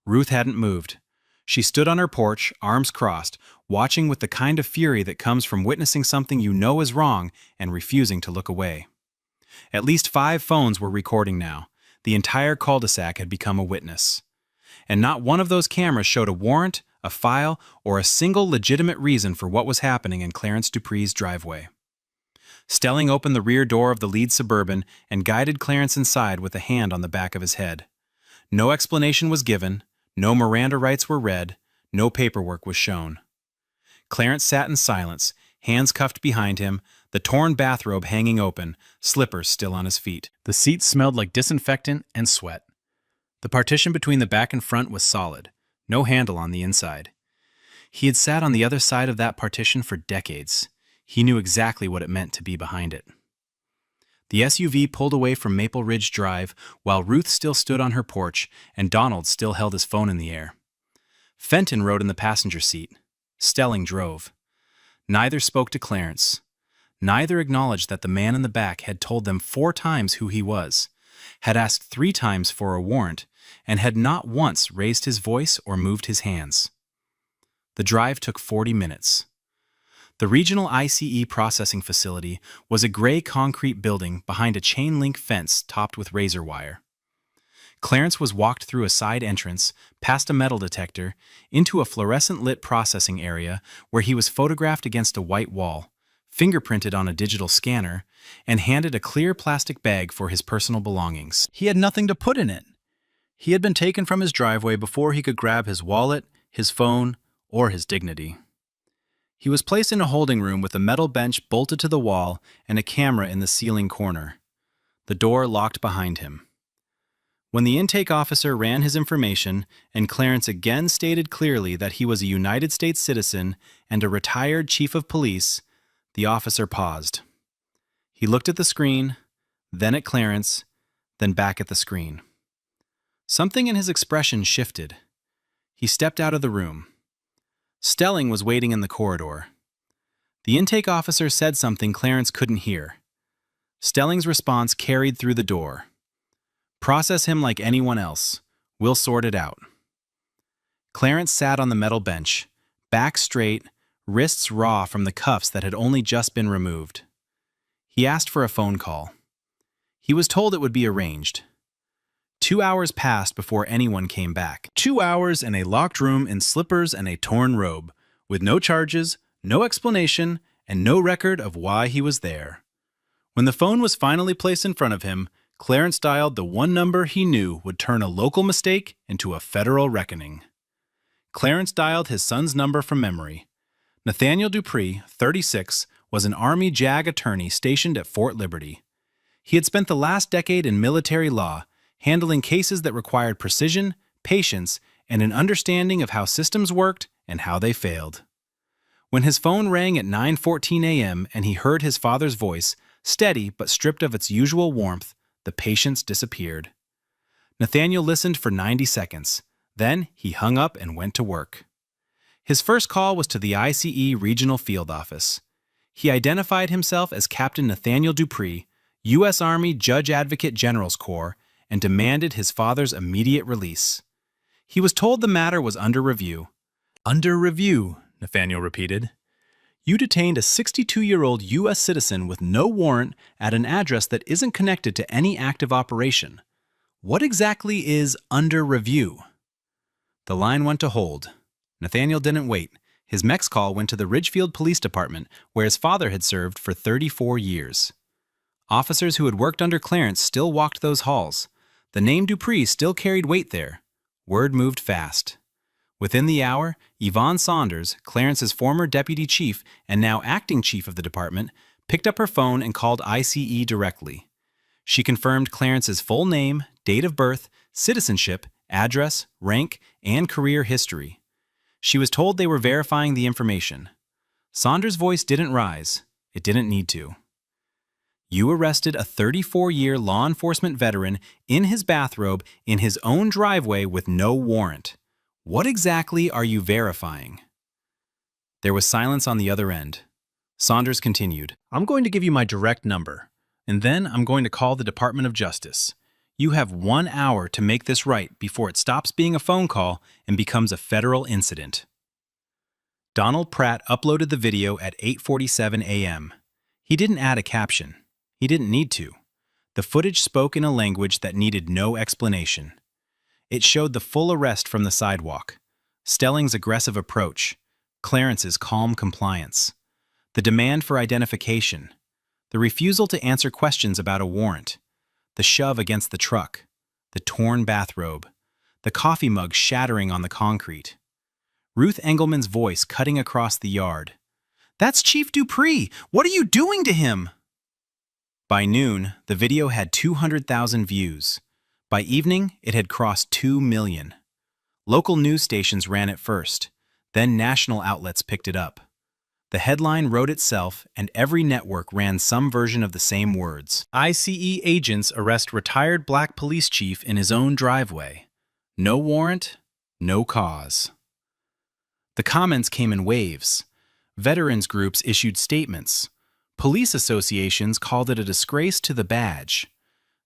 Ruth hadn't moved. She stood on her porch, arms crossed, watching with the kind of fury that comes from witnessing something you know is wrong and refusing to look away. At least 5 phones were recording now. The entire cul-de-sac had become a witness. And not one of those cameras showed a warrant, a file, or a single legitimate reason for what was happening in Clarence Dupree's driveway. Stelling opened the rear door of the lead Suburban and guided Clarence inside with a hand on the back of his head. No explanation was given, no Miranda rights were read, no paperwork was shown. Clarence sat in silence, hands cuffed behind him, the torn bathrobe hanging open, slippers still on his feet. The seat smelled like disinfectant and sweat. The partition between the back and front was solid, no handle on the inside. He had sat on the other side of that partition for decades. He knew exactly what it meant to be behind it. The SUV pulled away from Maple Ridge Drive while Ruth still stood on her porch and Donald still held his phone in the air. Fenton rode in the passenger seat. Stelling drove. Neither spoke to Clarence. Neither acknowledged that the man in the back had told them 4 times who he was, had asked 3 times for a warrant, and had not once raised his voice or moved his hands. The drive took 40 minutes. The regional ICE processing facility was a gray concrete building behind a chain-link fence topped with razor wire. Clarence was walked through a side entrance, past a metal detector, into a fluorescent-lit processing area where he was photographed against a white wall, fingerprinted on a digital scanner, and handed a clear plastic bag for his personal belongings. He had nothing to put in it. He had been taken from his driveway before he could grab his wallet, his phone, or his dignity. He was placed in a holding room with a metal bench bolted to the wall and a camera in the ceiling corner. The door locked behind him. When the intake officer ran his information and Clarence again stated clearly that he was a United States citizen and a retired chief of police, the officer paused. He looked at the screen, then at Clarence, then back at the screen. Something in his expression shifted. He stepped out of the room. Stelling was waiting in the corridor. The intake officer said something Clarence couldn't hear. Stelling's response carried through the door. "Process him like anyone else. We'll sort it out." Clarence sat on the metal bench, back straight, wrists raw from the cuffs that had only just been removed. He asked for a phone call. He was told it would be arranged. 2 hours passed before anyone came back. 2 hours in a locked room in slippers and a torn robe, with no charges, no explanation, and no record of why he was there. When the phone was finally placed in front of him, Clarence dialed the one number he knew would turn a local mistake into a federal reckoning. Clarence dialed his son's number from memory. Nathaniel Dupree, 36, was an Army JAG attorney stationed at Fort Liberty. He had spent the last decade in military law, handling cases that required precision, patience, and an understanding of how systems worked and how they failed. When his phone rang at 9:14 a.m. and he heard his father's voice, steady but stripped of its usual warmth, the patience disappeared. Nathaniel listened for 90 seconds. Then he hung up and went to work. His first call was to the ICE Regional Field Office. He identified himself as Captain Nathaniel Dupree, U.S. Army Judge Advocate General's Corps, and demanded his father's immediate release. He was told the matter was under review. "Under review," Nathaniel repeated. "You detained a 62-year-old U.S. citizen with no warrant at an address that isn't connected to any active operation. What exactly is under review?" The line went to hold. Nathaniel didn't wait. His next call went to the Ridgefield Police Department, where his father had served for 34 years. Officers who had worked under Clarence still walked those halls. The name Dupree still carried weight there. Word moved fast. Within the hour, Yvonne Saunders, Clarence's former deputy chief and now acting chief of the department, picked up her phone and called ICE directly. She confirmed Clarence's full name, date of birth, citizenship, address, rank, and career history. She was told they were verifying the information. Saunders' voice didn't rise. It didn't need to. "You arrested a 34-year law enforcement veteran in his bathrobe in his own driveway with no warrant. What exactly are you verifying?" There was silence on the other end. Saunders continued, "I'm going to give you my direct number, and then I'm going to call the Department of Justice. You have 1 hour to make this right before it stops being a phone call and becomes a federal incident." Donald Pratt uploaded the video at 8:47 a.m. He didn't add a caption. He didn't need to. The footage spoke in a language that needed no explanation. It showed the full arrest from the sidewalk, Stelling's aggressive approach, Clarence's calm compliance, the demand for identification, the refusal to answer questions about a warrant, the shove against the truck, the torn bathrobe, the coffee mug shattering on the concrete. Ruth Engelman's voice cutting across the yard. "That's Chief Dupree! What are you doing to him?" By noon, the video had 200,000 views. By evening, it had crossed 2 million. Local news stations ran it first, then national outlets picked it up. The headline wrote itself, and every network ran some version of the same words. ICE agents arrest retired black police chief in his own driveway. No warrant, no cause. The comments came in waves. Veterans groups issued statements. Police associations called it a disgrace to the badge.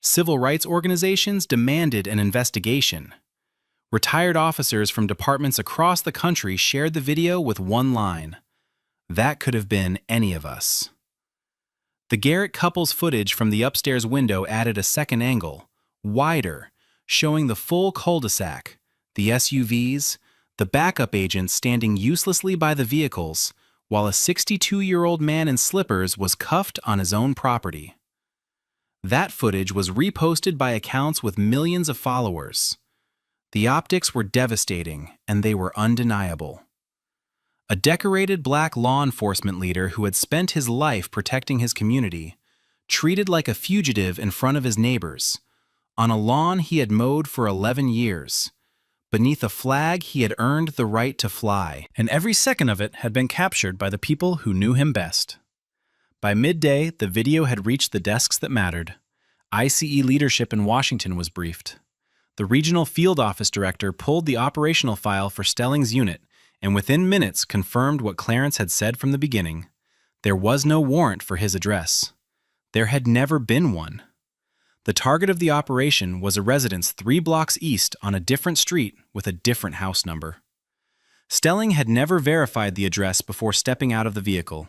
Civil rights organizations demanded an investigation. Retired officers from departments across the country shared the video with one line: "That could have been any of us." The Garrett couple's footage from the upstairs window added a second angle, wider, showing the full cul-de-sac, the SUVs, the backup agents standing uselessly by the vehicles, while a 62-year-old man in slippers was cuffed on his own property. That footage was reposted by accounts with millions of followers. The optics were devastating, and they were undeniable. A decorated black law enforcement leader who had spent his life protecting his community, treated like a fugitive in front of his neighbors, on a lawn he had mowed for 11 years, beneath a flag he had earned the right to fly, and every second of it had been captured by the people who knew him best. By midday, the video had reached the desks that mattered. ICE leadership in Washington was briefed. The regional field office director pulled the operational file for Stelling's unit and within minutes confirmed what Clarence had said from the beginning. There was no warrant for his address. There had never been one. The target of the operation was a residence 3 blocks east on a different street with a different house number. Stelling had never verified the address before stepping out of the vehicle.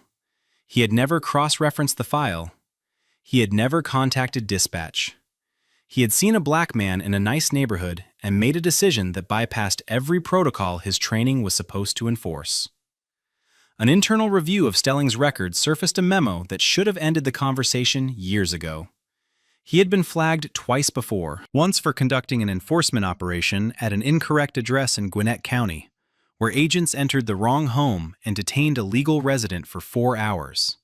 He had never cross-referenced the file. He had never contacted dispatch. He had seen a black man in a nice neighborhood and made a decision that bypassed every protocol his training was supposed to enforce. An internal review of Stelling's record surfaced a memo that should have ended the conversation years ago. He had been flagged twice before, once for conducting an enforcement operation at an incorrect address in Gwinnett County, where agents entered the wrong home and detained a legal resident for 4 hours.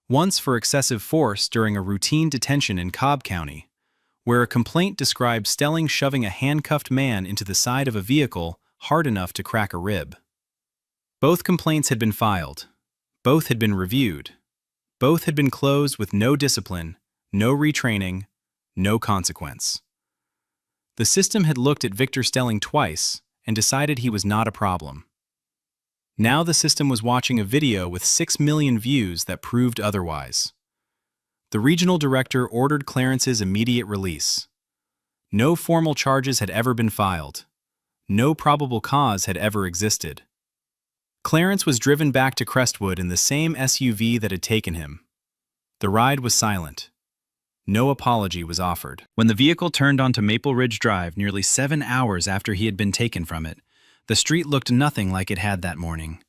Once for excessive force during a routine detention in Cobb County, where a complaint described Stelling shoving a handcuffed man into the side of a vehicle hard enough to crack a rib. Both complaints had been filed. Both had been reviewed. Both had been closed with no discipline, no retraining, no consequence. The system had looked at Victor Stelling twice and decided he was not a problem. Now the system was watching a video with 6 million views that proved otherwise. The regional director ordered Clarence's immediate release. No formal charges had ever been filed. No probable cause had ever existed. Clarence was driven back to Crestwood in the same SUV that had taken him. The ride was silent. No apology was offered. When the vehicle turned onto Maple Ridge Drive nearly 7 hours after he had been taken from it, the street looked nothing like it had that morning.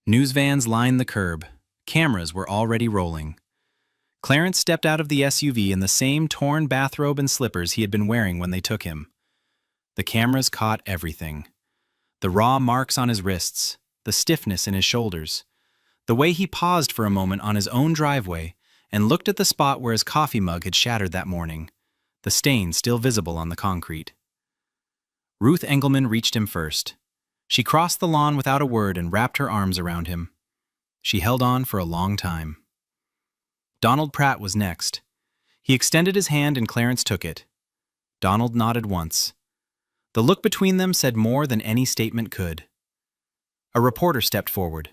News vans lined the curb. Cameras were already rolling. Clarence stepped out of the SUV in the same torn bathrobe and slippers he had been wearing when they took him. The cameras caught everything. The raw marks on his wrists, the stiffness in his shoulders, the way he paused for a moment on his own driveway and looked at the spot where his coffee mug had shattered that morning, the stain still visible on the concrete. Ruth Engelman reached him first. She crossed the lawn without a word and wrapped her arms around him. She held on for a long time. Donald Pratt was next. He extended his hand and Clarence took it. Donald nodded once. The look between them said more than any statement could. A reporter stepped forward.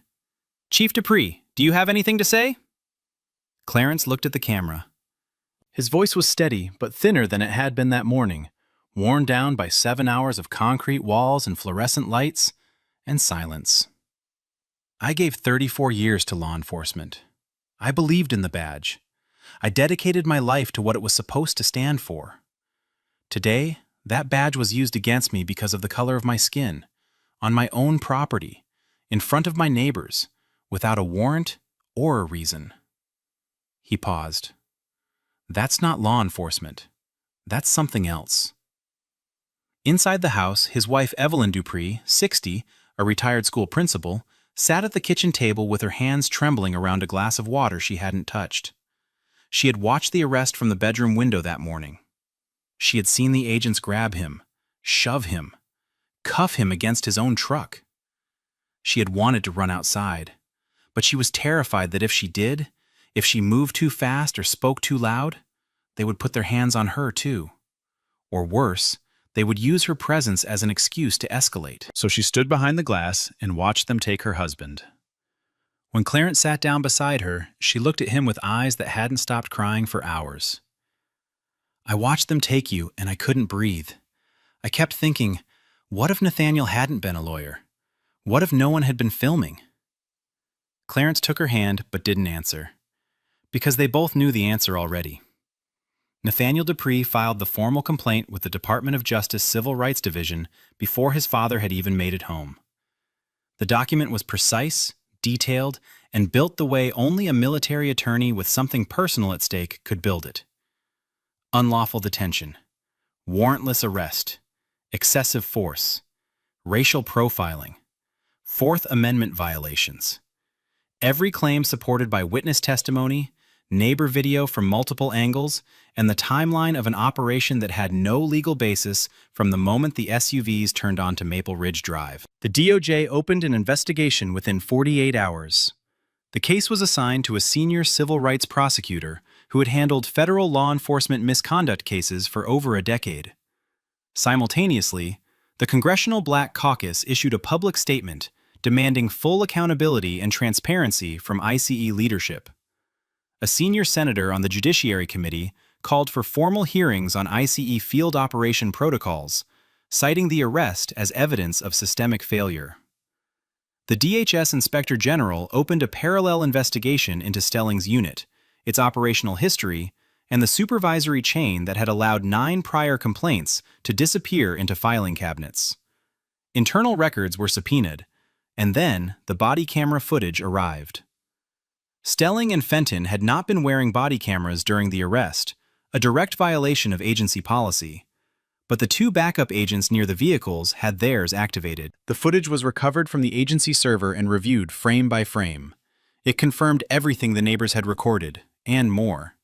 "Chief Dupree, do you have anything to say?" Clarence looked at the camera. His voice was steady, but thinner than it had been that morning, worn down by 7 hours of concrete walls and fluorescent lights, and silence. "I gave 34 years to law enforcement. I believed in the badge. I dedicated my life to what it was supposed to stand for. Today, that badge was used against me because of the color of my skin, on my own property, in front of my neighbors, without a warrant or a reason." He paused. "That's not law enforcement. That's something else." Inside the house, his wife Evelyn Dupree, 60, a retired school principal, sat at the kitchen table with her hands trembling around a glass of water she hadn't touched. She had watched the arrest from the bedroom window that morning. She had seen the agents grab him, shove him, cuff him against his own truck. She had wanted to run outside, but she was terrified that if she did, if she moved too fast or spoke too loud, they would put their hands on her too. Or worse, they would use her presence as an excuse to escalate. So she stood behind the glass and watched them take her husband. When Clarence sat down beside her, she looked at him with eyes that hadn't stopped crying for hours. "I watched them take you, and I couldn't breathe. I kept thinking, what if Nathaniel hadn't been a lawyer? What if no one had been filming?" Clarence took her hand but didn't answer, because they both knew the answer already. Nathaniel Dupree filed the formal complaint with the Department of Justice Civil Rights Division before his father had even made it home. The document was precise, detailed, and built the way only a military attorney with something personal at stake could build it. Unlawful detention, warrantless arrest, excessive force, racial profiling, Fourth Amendment violations. Every claim supported by witness testimony, neighbor video from multiple angles, and the timeline of an operation that had no legal basis from the moment the SUVs turned onto Maple Ridge Drive. The DOJ opened an investigation within 48 hours. The case was assigned to a senior civil rights prosecutor who had handled federal law enforcement misconduct cases for over a decade. Simultaneously, the Congressional Black Caucus issued a public statement demanding full accountability and transparency from ICE leadership. A senior senator on the Judiciary Committee called for formal hearings on ICE field operation protocols, citing the arrest as evidence of systemic failure. The DHS Inspector General opened a parallel investigation into Stelling's unit, its operational history, and the supervisory chain that had allowed 9 prior complaints to disappear into filing cabinets. Internal records were subpoenaed, and then the body camera footage arrived. Stelling and Fenton had not been wearing body cameras during the arrest, a direct violation of agency policy. But the 2 backup agents near the vehicles had theirs activated. The footage was recovered from the agency server and reviewed frame by frame. It confirmed everything the neighbors had recorded, and more.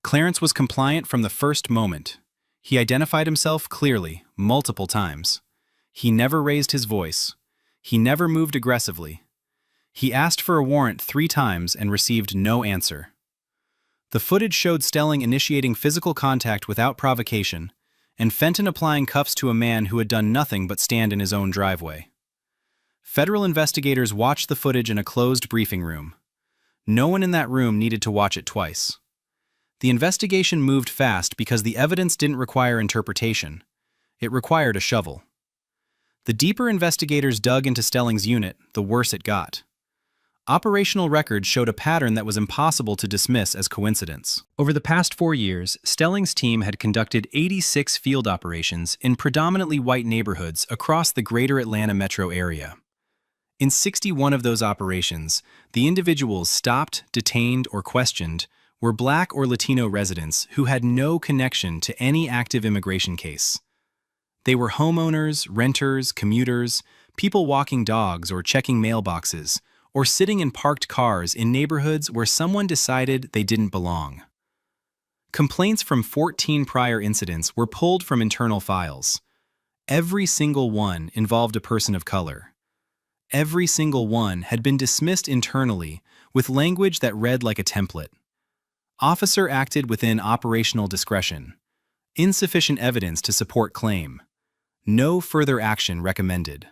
Clarence was compliant from the first moment. He identified himself clearly, multiple times. He never raised his voice. He never moved aggressively. He asked for a warrant 3 times and received no answer. The footage showed Stelling initiating physical contact without provocation, and Fenton applying cuffs to a man who had done nothing but stand in his own driveway. Federal investigators watched the footage in a closed briefing room. No one in that room needed to watch it twice. The investigation moved fast because the evidence didn't require interpretation. It required a shovel. The deeper investigators dug into Stelling's unit, the worse it got. Operational records showed a pattern that was impossible to dismiss as coincidence. Over the past 4 years, Stelling's team had conducted 86 field operations in predominantly white neighborhoods across the greater Atlanta metro area. In 61 of those operations, the individuals stopped, detained, or questioned were Black or Latino residents who had no connection to any active immigration case. They were homeowners, renters, commuters, people walking dogs or checking mailboxes, or sitting in parked cars in neighborhoods where someone decided they didn't belong. Complaints from 14 prior incidents were pulled from internal files. Every single one involved a person of color. Every single one had been dismissed internally with language that read like a template. Officer acted within operational discretion. Insufficient evidence to support claim. No further action recommended.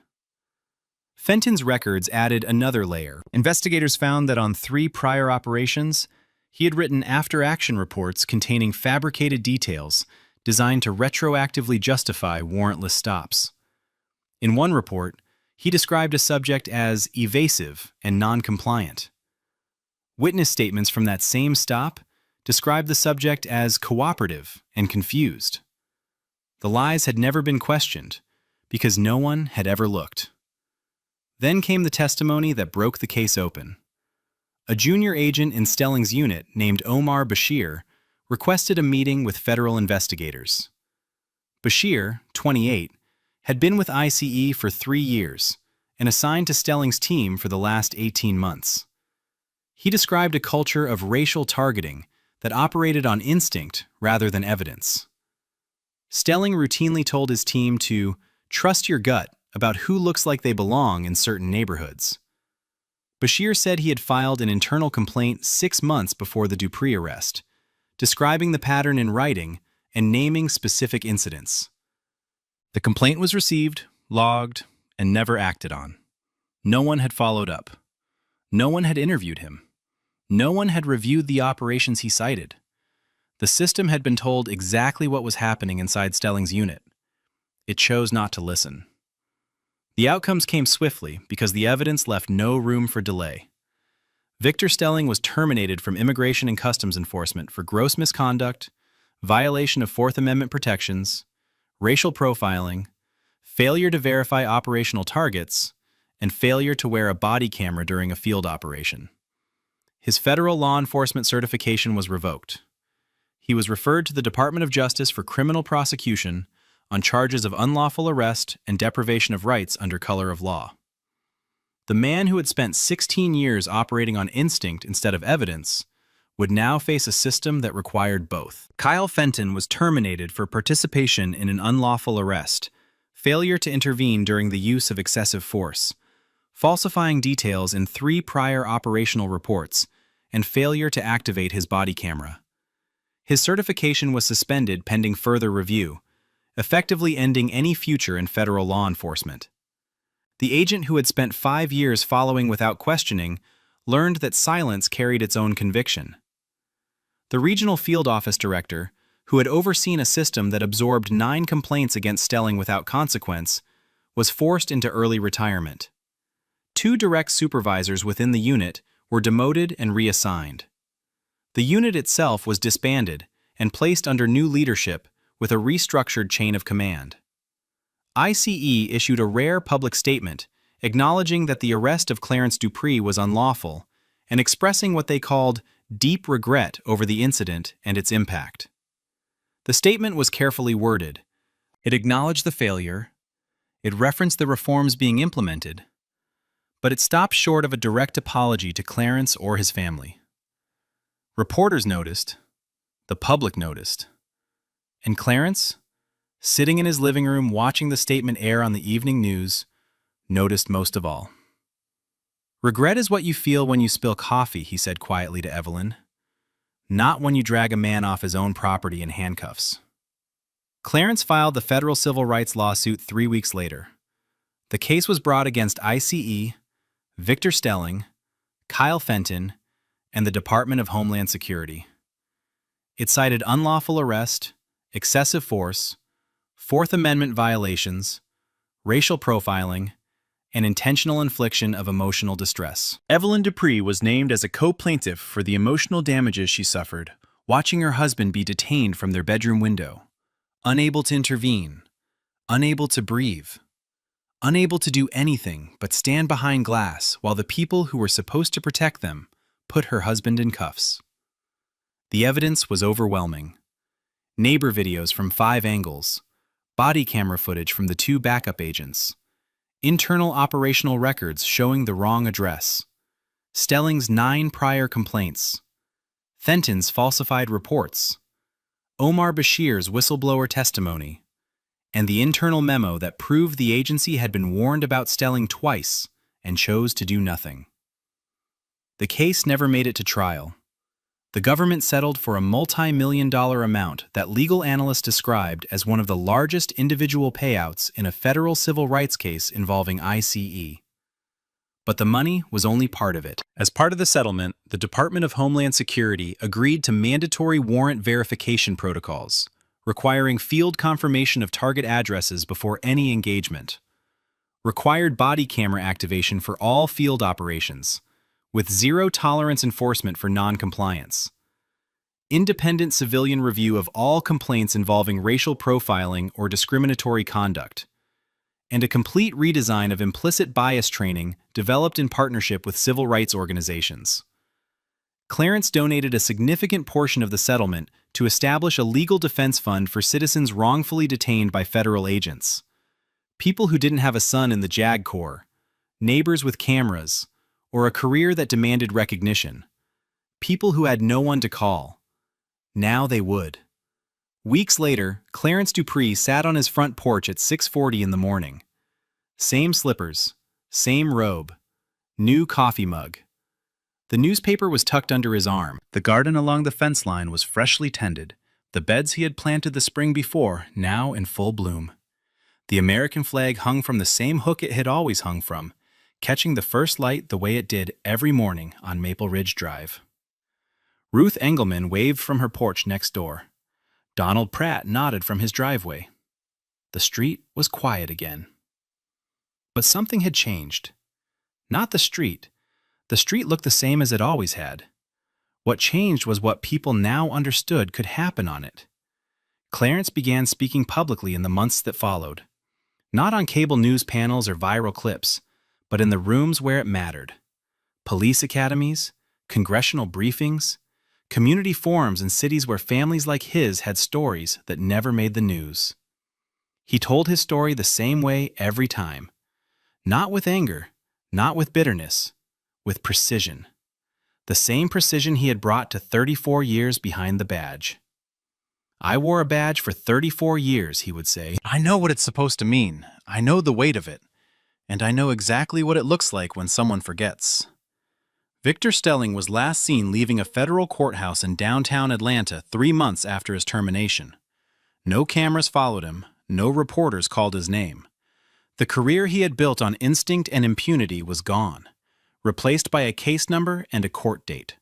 Fenton's records added another layer. Investigators found that on 3 prior operations, he had written after-action reports containing fabricated details designed to retroactively justify warrantless stops. In one report, he described a subject as evasive and non-compliant. Witness statements from that same stop described the subject as cooperative and confused. The lies had never been questioned because no one had ever looked. Then came the testimony that broke the case open. A junior agent in Stelling's unit named Omar Bashir requested a meeting with federal investigators. Bashir, 28, had been with ICE for 3 years and assigned to Stelling's team for the last 18 months. He described a culture of racial targeting that operated on instinct rather than evidence. Stelling routinely told his team to trust your gut about who looks like they belong in certain neighborhoods. Bashir said he had filed an internal complaint 6 months before the Dupree arrest, describing the pattern in writing and naming specific incidents. The complaint was received, logged, and never acted on. No one had followed up. No one had interviewed him. No one had reviewed the operations he cited. The system had been told exactly what was happening inside Stelling's unit. It chose not to listen. The outcomes came swiftly because the evidence left no room for delay. Victor Stelling was terminated from Immigration and Customs Enforcement for gross misconduct, violation of Fourth Amendment protections, racial profiling, failure to verify operational targets, and failure to wear a body camera during a field operation. His federal law enforcement certification was revoked. He was referred to the Department of Justice for criminal prosecution on charges of unlawful arrest and deprivation of rights under color of law. The man who had spent 16 years operating on instinct instead of evidence would now face a system that required both. Kyle Fenton was terminated for participation in an unlawful arrest, failure to intervene during the use of excessive force, falsifying details in 3 prior operational reports, and failure to activate his body camera. His certification was suspended pending further review, effectively ending any future in federal law enforcement. The agent who had spent 5 years following without questioning learned that silence carried its own conviction. The regional field office director, who had overseen a system that absorbed 9 complaints against Stelling without consequence, was forced into early retirement. 2 direct supervisors within the unit were demoted and reassigned. The unit itself was disbanded and placed under new leadership with a restructured chain of command. ICE issued a rare public statement acknowledging that the arrest of Clarence Dupree was unlawful and expressing what they called deep regret over the incident and its impact. The statement was carefully worded. It acknowledged the failure, it referenced the reforms being implemented, but it stopped short of a direct apology to Clarence or his family. Reporters noticed, the public noticed, and Clarence, sitting in his living room watching the statement air on the evening news, noticed most of all. "Regret is what you feel when you spill coffee," he said quietly to Evelyn. "Not when you drag a man off his own property in handcuffs." Clarence filed the federal civil rights lawsuit 3 weeks later. The case was brought against ICE, Victor Stelling, Kyle Fenton, and the Department of Homeland Security. It cited unlawful arrest, excessive force, Fourth Amendment violations, racial profiling, and intentional infliction of emotional distress. Evelyn Dupree was named as a co-plaintiff for the emotional damages she suffered, watching her husband be detained from their bedroom window, unable to intervene, unable to breathe, unable to do anything but stand behind glass while the people who were supposed to protect them put her husband in cuffs. The evidence was overwhelming. Neighbor videos from 5 angles, body camera footage from the 2 backup agents, internal operational records showing the wrong address, Stelling's 9 prior complaints, Fenton's falsified reports, Omar Bashir's whistleblower testimony, and the internal memo that proved the agency had been warned about Stelling twice and chose to do nothing. The case never made it to trial. The government settled for a multi-million-dollar amount that legal analysts described as one of the largest individual payouts in a federal civil rights case involving ICE. But the money was only part of it. As part of the settlement, the Department of Homeland Security agreed to mandatory warrant verification protocols, requiring field confirmation of target addresses before any engagement, required body camera activation for all field operations, with zero-tolerance enforcement for non-compliance, independent civilian review of all complaints involving racial profiling or discriminatory conduct, and a complete redesign of implicit bias training developed in partnership with civil rights organizations. Clarence donated a significant portion of the settlement to establish a legal defense fund for citizens wrongfully detained by federal agents, people who didn't have a son in the JAG Corps, neighbors with cameras, or a career that demanded recognition. People who had no one to call. Now they would. Weeks later, Clarence Dupree sat on his front porch at 6:40 in the morning. Same slippers, same robe, new coffee mug. The newspaper was tucked under his arm. The garden along the fence line was freshly tended, the beds he had planted the spring before now in full bloom. The American flag hung from the same hook it had always hung from, catching the first light the way it did every morning on Maple Ridge Drive. Ruth Engelman waved from her porch next door. Donald Pratt nodded from his driveway. The street was quiet again. But something had changed. Not the street. The street looked the same as it always had. What changed was what people now understood could happen on it. Clarence began speaking publicly in the months that followed. Not on cable news panels or viral clips, but in the rooms where it mattered. Police academies, congressional briefings, community forums in cities where families like his had stories that never made the news. He told his story the same way every time. Not with anger, not with bitterness, with precision. The same precision he had brought to 34 years behind the badge. "I wore a badge for 34 years, he would say. I know what it's supposed to mean. I know the weight of it. And I know exactly what it looks like when someone forgets." Victor Stelling was last seen leaving a federal courthouse in downtown Atlanta 3 months after his termination. No cameras followed him, no reporters called his name. The career he had built on instinct and impunity was gone, replaced by a case number and a court date.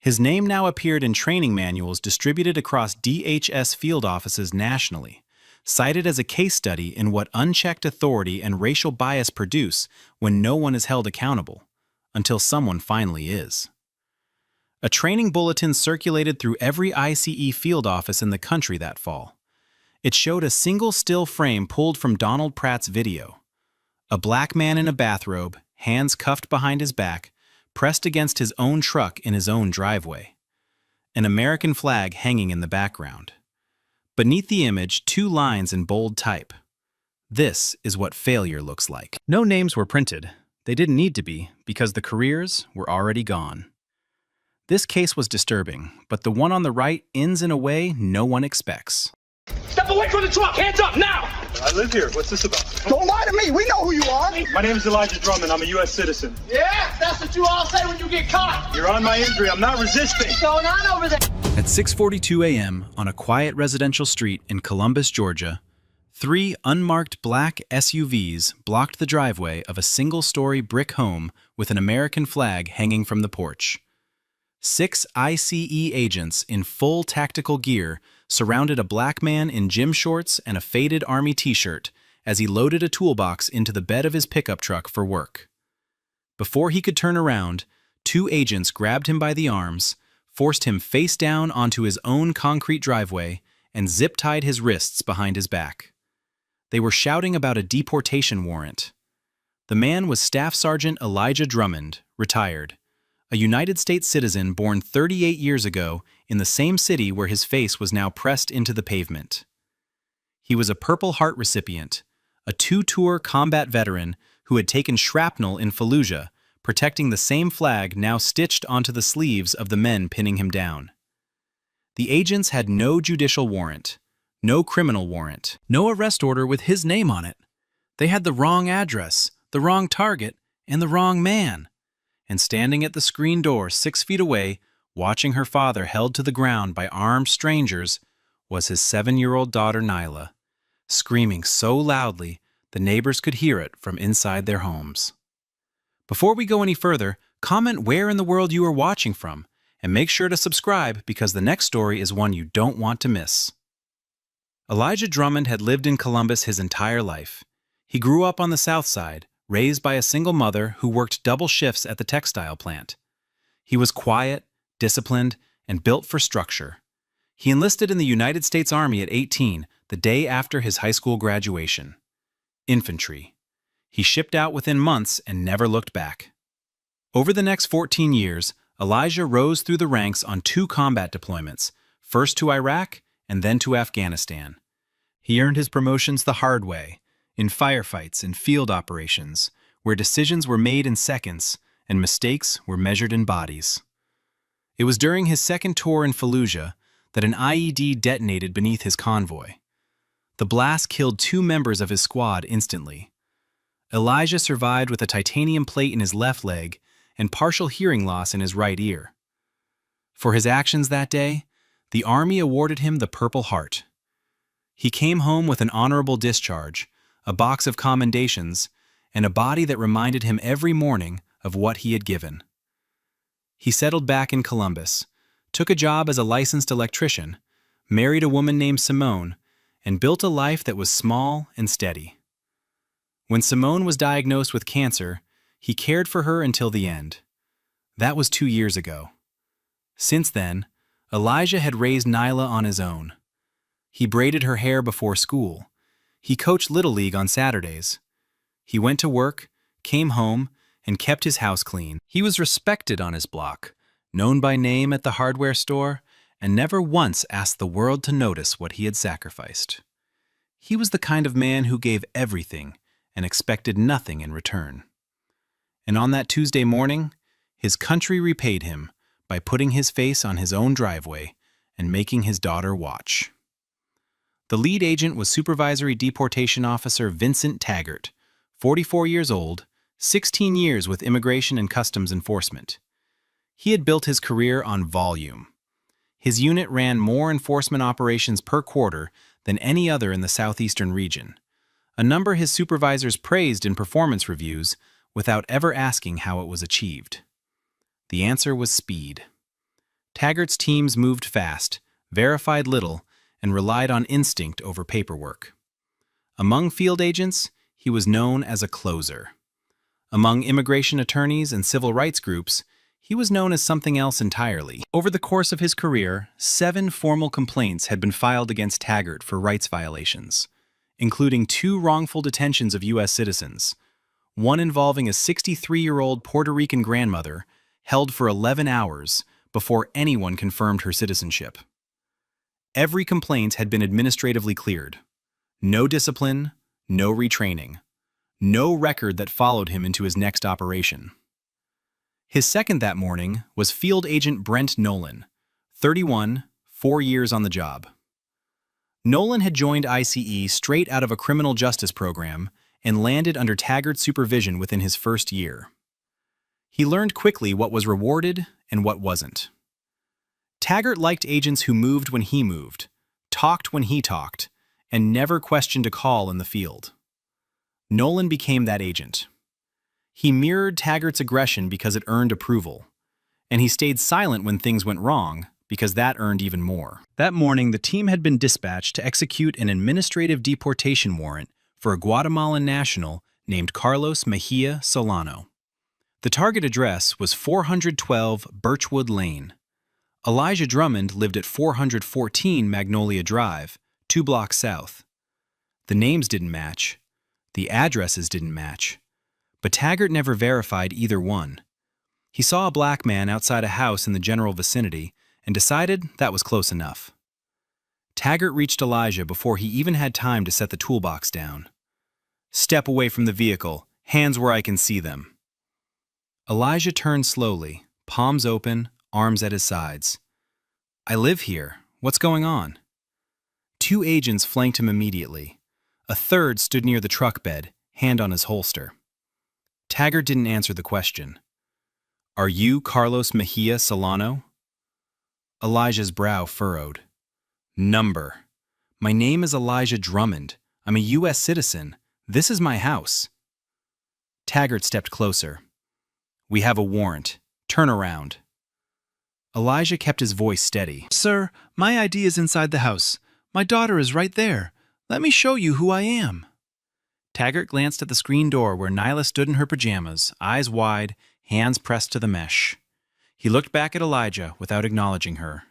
His name now appeared in training manuals distributed across DHS field offices nationally, cited as a case study in what unchecked authority and racial bias produce when no one is held accountable, until someone finally is. A training bulletin circulated through every ICE field office in the country that fall. It showed a single still frame pulled from Donald Pratt's video. A black man in a bathrobe, hands cuffed behind his back, pressed against his own truck in his own driveway. An American flag hanging in the background. Beneath the image, 2 lines in bold type. This is what failure looks like. No names were printed. They didn't need to be, because the careers were already gone. This case was disturbing, but the one on the right ends in a way no one expects. Step away from the truck! Hands up, now! I live here. What's this about? Don't lie to me. We know who you are. My name is Elijah Drummond. I'm a U.S. citizen. Yeah, that's what you all say when you get caught! You're on my injury. I'm not resisting. What's going on over there? At 6:42 a.m. on a quiet residential street in Columbus, Georgia, 3 unmarked black SUVs blocked the driveway of a single-story brick home with an American flag hanging from the porch. 6 ICE agents in full tactical gear surrounded a black man in gym shorts and a faded army t-shirt as he loaded a toolbox into the bed of his pickup truck for work. Before he could turn around, 2 agents grabbed him by the arms, forced him face down onto his own concrete driveway, and zip-tied his wrists behind his back. They were shouting about a deportation warrant. The man was Staff Sergeant Elijah Drummond, retired, a United States citizen born 38 years ago in the same city where his face was now pressed into the pavement. He was a Purple Heart recipient, a 2-tour combat veteran who had taken shrapnel in Fallujah, protecting the same flag now stitched onto the sleeves of the men pinning him down. The agents had no judicial warrant, no criminal warrant, no arrest order with his name on it. They had the wrong address, the wrong target, and the wrong man. And standing at the screen door 6 feet away, watching her father held to the ground by armed strangers, was his 7-year-old daughter Nyla, screaming so loudly the neighbors could hear it from inside their homes. Before we go any further, comment where in the world you are watching from, and make sure to subscribe because the next story is one you don't want to miss. Elijah Drummond had lived in Columbus his entire life. He grew up on the South Side, raised by a single mother who worked double shifts at the textile plant. He was quiet, disciplined, and built for structure. He enlisted in the United States Army at 18, the day after his high school graduation. Infantry. He shipped out within months and never looked back. Over the next 14 years, Elijah rose through the ranks on 2 combat deployments, first to Iraq and then to Afghanistan. He earned his promotions the hard way, in firefights and field operations, where decisions were made in seconds and mistakes were measured in bodies. It was during his second tour in Fallujah that an IED detonated beneath his convoy. The blast killed 2 members of his squad instantly. Elijah survived with a titanium plate in his left leg and partial hearing loss in his right ear. For his actions that day, the Army awarded him the Purple Heart. He came home with an honorable discharge, a box of commendations, and a body that reminded him every morning of what he had given. He settled back in Columbus, took a job as a licensed electrician, married a woman named Simone, and built a life that was small and steady. When Simone was diagnosed with cancer, he cared for her until the end. That was 2 years ago. Since then, Elijah had raised Nyla on his own. He braided her hair before school. He coached Little League on Saturdays. He went to work, came home, and kept his house clean. He was respected on his block, known by name at the hardware store, and never once asked the world to notice what he had sacrificed. He was the kind of man who gave everything and expected nothing in return. And on that Tuesday morning, his country repaid him by putting his face on his own driveway and making his daughter watch. The lead agent was Supervisory Deportation Officer Vincent Taggart, 44 years old, 16 years with Immigration and Customs Enforcement. He had built his career on volume. His unit ran more enforcement operations per quarter than any other in the southeastern region, a number his supervisors praised in performance reviews without ever asking how it was achieved. The answer was speed. Taggart's teams moved fast, verified little, and relied on instinct over paperwork. Among field agents, he was known as a closer. Among immigration attorneys and civil rights groups, he was known as something else entirely. Over the course of his career, 7 formal complaints had been filed against Taggart for rights violations, including 2 wrongful detentions of U.S. citizens, one involving a 63-year-old Puerto Rican grandmother held for 11 hours before anyone confirmed her citizenship. Every complaint had been administratively cleared. No discipline, no retraining, no record that followed him into his next operation. His second that morning was Field Agent Brent Nolan, 31, 4 years on the job. Nolan had joined ICE straight out of a criminal justice program and landed under Taggart's supervision within his first year. He learned quickly what was rewarded and what wasn't. Taggart liked agents who moved when he moved, talked when he talked, and never questioned a call in the field. Nolan became that agent. He mirrored Taggart's aggression because it earned approval, and he stayed silent when things went wrong because that earned even more. That morning, the team had been dispatched to execute an administrative deportation warrant for a Guatemalan national named Carlos Mejia Solano. The target address was 412 Birchwood Lane. Elijah Drummond lived at 414 Magnolia Drive, 2 blocks south. The names didn't match. The addresses didn't match. But Taggart never verified either one. He saw a black man outside a house in the general vicinity and decided that was close enough. Taggart reached Elijah before he even had time to set the toolbox down. "Step away from the vehicle. Hands where I can see them." Elijah turned slowly, palms open, arms at his sides. "I live here. What's going on?" 2 agents flanked him immediately. A third stood near the truck bed, hand on his holster. Taggart didn't answer the question. "Are you Carlos Mejia Solano?" Elijah's brow furrowed. "Number. My name is Elijah Drummond. I'm a U.S. citizen. This is my house." Taggart stepped closer. "We have a warrant. Turn around." Elijah kept his voice steady. "Sir, my ID is inside the house. My daughter is right there. Let me show you who I am." Taggart glanced at the screen door where Nyla stood in her pajamas, eyes wide, hands pressed to the mesh. He looked back at Elijah without acknowledging her.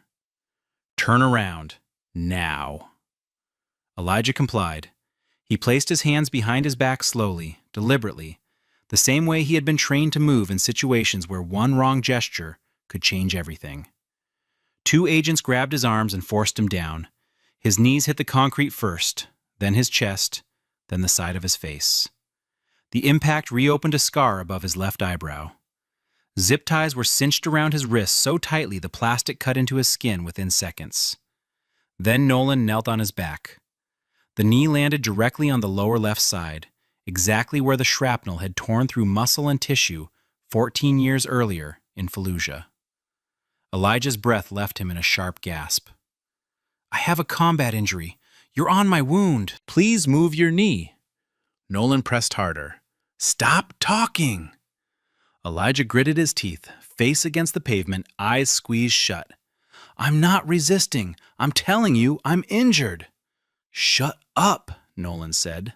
"Turn around. Now." Elijah complied. He placed his hands behind his back slowly, deliberately, the same way he had been trained to move in situations where one wrong gesture could change everything. 2 agents grabbed his arms and forced him down. His knees hit the concrete first, then his chest, then the side of his face. The impact reopened a scar above his left eyebrow. Zip ties were cinched around his wrists so tightly the plastic cut into his skin within seconds. Then Nolan knelt on his back. The knee landed directly on the lower left side, exactly where the shrapnel had torn through muscle and tissue 14 years earlier in Fallujah. Elijah's breath left him in a sharp gasp. "I have a combat injury. You're on my wound. Please move your knee." Nolan pressed harder. "Stop talking." Elijah gritted his teeth, face against the pavement, eyes squeezed shut. "I'm not resisting. I'm telling you, I'm injured." "Shut up," Nolan said.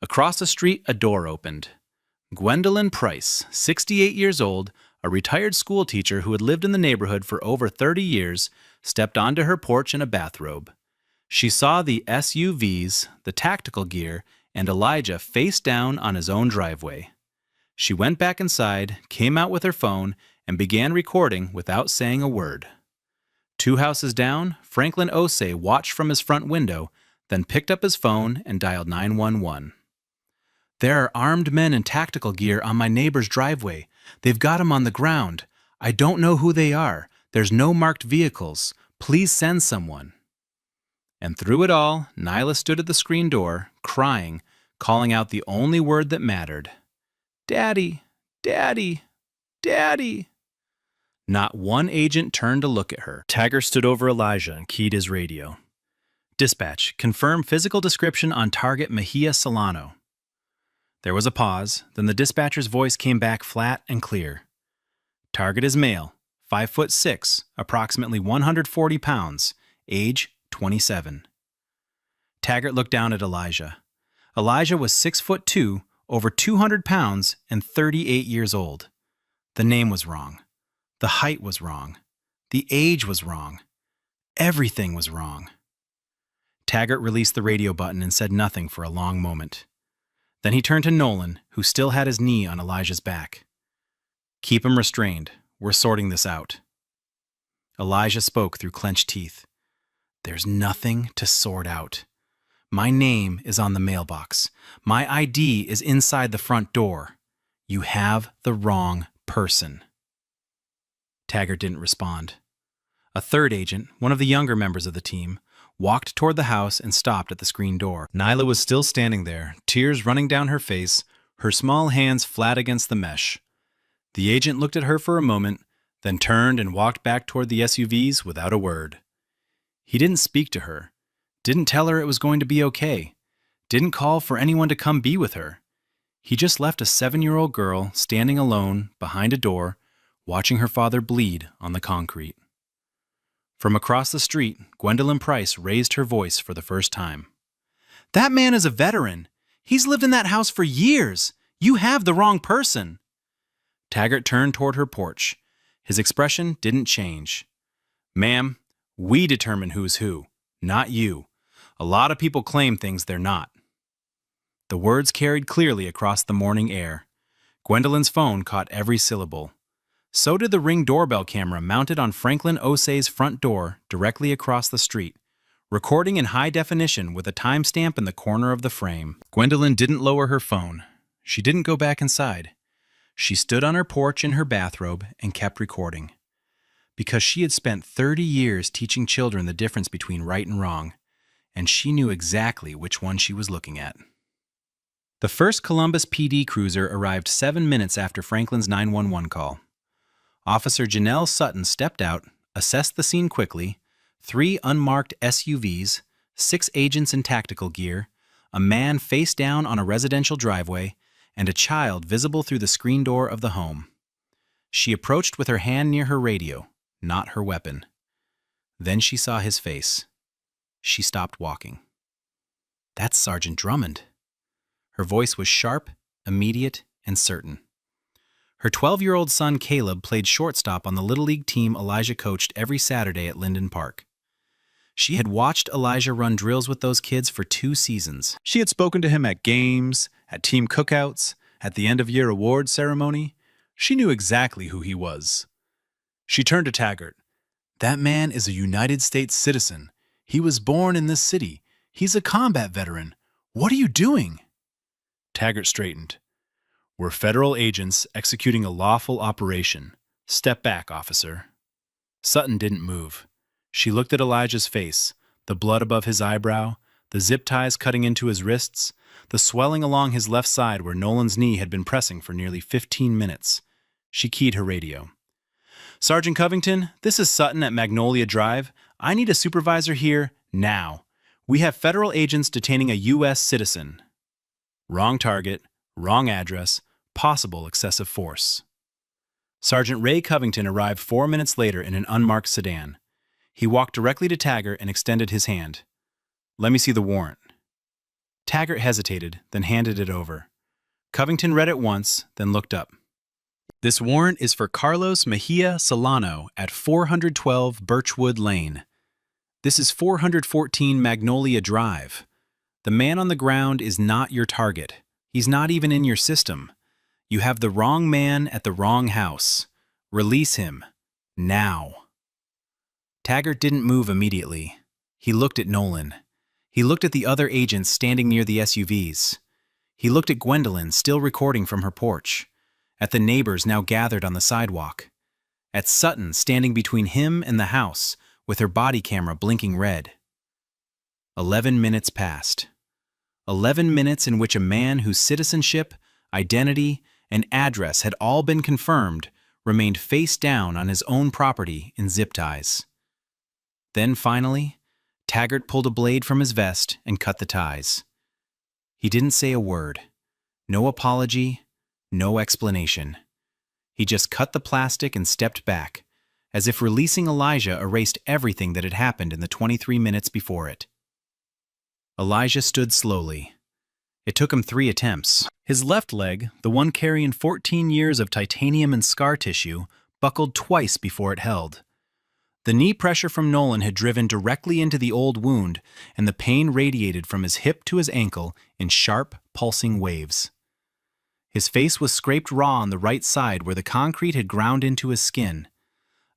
Across the street, a door opened. Gwendolyn Price, 68 years old, a retired school teacher who had lived in the neighborhood for over 30 years, stepped onto her porch in a bathrobe. She saw the SUVs, the tactical gear, and Elijah face down on his own driveway. She went back inside, came out with her phone, and began recording without saying a word. 2 houses down, Franklin Osei watched from his front window, then picked up his phone and dialed 911. "There are armed men in tactical gear on my neighbor's driveway. They've got him on the ground. I don't know who they are. There's no marked vehicles. Please send someone." And through it all, Nyla stood at the screen door, crying, calling out the only word that mattered. "Daddy, Daddy, Daddy." Not one agent turned to look at her. Taggart stood over Elijah and keyed his radio. "Dispatch, confirm physical description on target Mejia Solano." There was a pause, then the dispatcher's voice came back flat and clear. "Target is male, 5'6", approximately 140 pounds, age 27. Taggart looked down at Elijah. Elijah was 6'2", over 200 pounds, and 38 years old. The name was wrong. The height was wrong. The age was wrong. Everything was wrong. Taggart released the radio button and said nothing for a long moment. Then he turned to Nolan, who still had his knee on Elijah's back. "Keep him restrained. We're sorting this out." Elijah spoke through clenched teeth. "There's nothing to sort out. My name is on the mailbox. My ID is inside the front door. You have the wrong person." Taggart didn't respond. A third agent, one of the younger members of the team, walked toward the house and stopped at the screen door. Nyla was still standing there, tears running down her face, her small hands flat against the mesh. The agent looked at her for a moment, then turned and walked back toward the SUVs without a word. He didn't speak to her, didn't tell her it was going to be okay, didn't call for anyone to come be with her. He just left a 7-year-old girl standing alone behind a door, watching her father bleed on the concrete. From across the street, Gwendolyn Price raised her voice for the first time. "That man is a veteran. He's lived in that house for years. You have the wrong person." Taggart turned toward her porch. His expression didn't change. "Ma'am, we determine who's who, not you. A lot of people claim things they're not." The words carried clearly across the morning air. Gwendolyn's phone caught every syllable. So did the Ring doorbell camera mounted on Franklin Osei's front door directly across the street, recording in high definition with a timestamp in the corner of the frame. Gwendolyn didn't lower her phone. She didn't go back inside. She stood on her porch in her bathrobe and kept recording. Because she had spent 30 years teaching children the difference between right and wrong, and she knew exactly which one she was looking at. The first Columbus PD cruiser arrived 7 minutes after Franklin's 911 call. Officer Janelle Sutton stepped out, assessed the scene quickly: 3 unmarked SUVs, 6 agents in tactical gear, a man face down on a residential driveway, and a child visible through the screen door of the home. She approached with her hand near her radio, not her weapon. Then she saw his face. She stopped walking. "That's Sergeant Drummond." Her voice was sharp, immediate, and certain. Her 12-year-old son Caleb played shortstop on the Little League team Elijah coached every Saturday at Linden Park. She had watched Elijah run drills with those kids for 2 seasons. She had spoken to him at games, at team cookouts, at the end-of-year awards ceremony. She knew exactly who he was. She turned to Taggart. "That man is a United States citizen. He was born in this city. He's a combat veteran. What are you doing?" Taggart straightened. "We're federal agents executing a lawful operation. Step back, officer." Sutton didn't move. She looked at Elijah's face, the blood above his eyebrow, the zip ties cutting into his wrists, the swelling along his left side where Nolan's knee had been pressing for nearly 15 minutes. She keyed her radio. "Sergeant Covington, this is Sutton at Magnolia Drive. I need a supervisor here now. We have federal agents detaining a U.S. citizen." Wrong target, wrong address, possible excessive force. Sergeant Ray Covington arrived 4 minutes later in an unmarked sedan. He walked directly to Taggart and extended his hand. "Let me see the warrant." Taggart hesitated, then handed it over. Covington read it once, then looked up. "This warrant is for Carlos Mejia Solano at 412 Birchwood Lane. This is 414 Magnolia Drive. The man on the ground is not your target. He's not even in your system. You have the wrong man at the wrong house. Release him. Now." Taggart didn't move immediately. He looked at Nolan. He looked at the other agents standing near the SUVs. He looked at Gwendolyn, still recording from her porch. At the neighbors now gathered on the sidewalk. At Sutton standing between him and the house, with her body camera blinking red. 11 minutes passed. 11 minutes in which a man whose citizenship, identity, and address had all been confirmed remained face down on his own property in zip ties. Then finally, Taggart pulled a blade from his vest and cut the ties. He didn't say a word. No apology, no explanation. He just cut the plastic and stepped back, as if releasing Elijah erased everything that had happened in the 23 minutes before it. Elijah stood slowly. It took him 3 attempts. His left leg, the one carrying 14 years of titanium and scar tissue, buckled twice before it held. The knee pressure from Nolan had driven directly into the old wound, and the pain radiated from his hip to his ankle in sharp, pulsing waves. His face was scraped raw on the right side where the concrete had ground into his skin.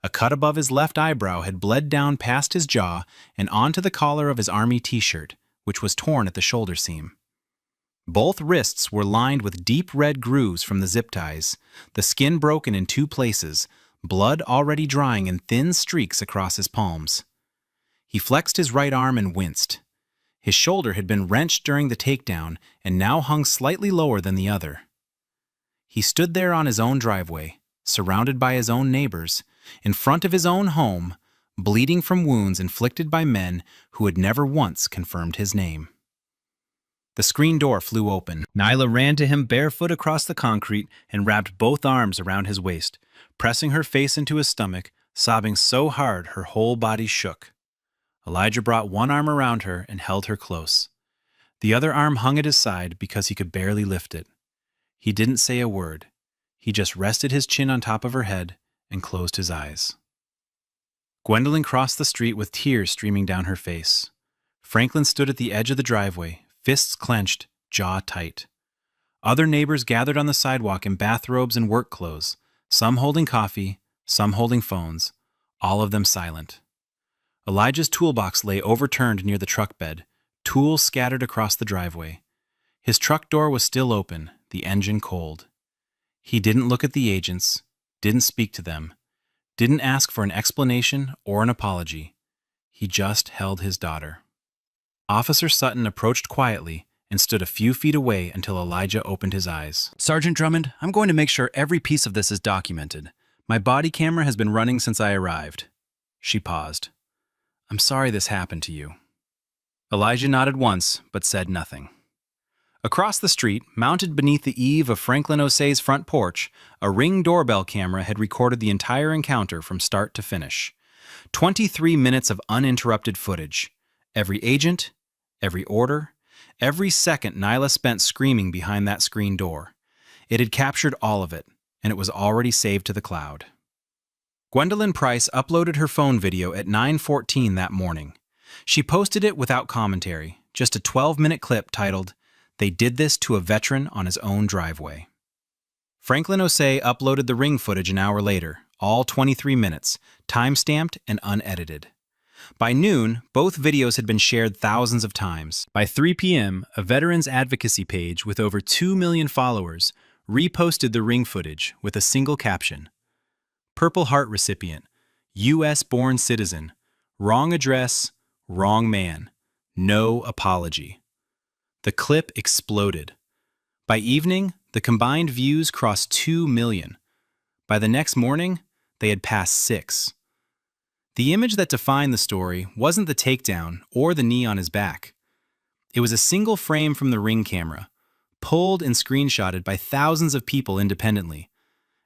A cut above his left eyebrow had bled down past his jaw and onto the collar of his army t-shirt, which was torn at the shoulder seam. Both wrists were lined with deep red grooves from the zip ties, the skin broken in 2 places, blood already drying in thin streaks across his palms. He flexed his right arm and winced. His shoulder had been wrenched during the takedown and now hung slightly lower than the other. He stood there on his own driveway, surrounded by his own neighbors, in front of his own home, bleeding from wounds inflicted by men who had never once confirmed his name. The screen door flew open. Nyla ran to him barefoot across the concrete and wrapped both arms around his waist, pressing her face into his stomach, sobbing so hard her whole body shook. Elijah brought one arm around her and held her close. The other arm hung at his side because he could barely lift it. He didn't say a word. He just rested his chin on top of her head and closed his eyes. Gwendolyn crossed the street with tears streaming down her face. Franklin stood at the edge of the driveway, fists clenched, jaw tight. Other neighbors gathered on the sidewalk in bathrobes and work clothes, some holding coffee, some holding phones, all of them silent. Elijah's toolbox lay overturned near the truck bed, tools scattered across the driveway. His truck door was still open, the engine cold. He didn't look at the agents, didn't speak to them, didn't ask for an explanation or an apology. He just held his daughter. Officer Sutton approached quietly and stood a few feet away until Elijah opened his eyes. "Sergeant Drummond, I'm going to make sure every piece of this is documented. My body camera has been running since I arrived." She paused. "I'm sorry this happened to you." Elijah nodded once, but said nothing. Across the street, mounted beneath the eave of Franklin O'Sea's front porch, a Ring doorbell camera had recorded the entire encounter from start to finish. 23 minutes of uninterrupted footage. Every agent, every order, every second Nyla spent screaming behind that screen door. It had captured all of it, and it was already saved to the cloud. Gwendolyn Price uploaded her phone video at 9:14 that morning. She posted it without commentary, just a 12-minute clip titled, "They did this to a veteran on his own driveway." Franklin O'Sea uploaded the Ring footage an hour later, all 23 minutes, time-stamped and unedited. By noon, both videos had been shared thousands of times. By 3 p.m., a veterans advocacy page with over 2 million followers reposted the Ring footage with a single caption: "Purple Heart recipient, U.S.-born citizen, wrong address, wrong man, no apology." The clip exploded. By evening, the combined views crossed 2 million. By the next morning, they had passed 6. The image that defined the story wasn't the takedown or the knee on his back. It was a single frame from the Ring camera, pulled and screenshotted by thousands of people independently,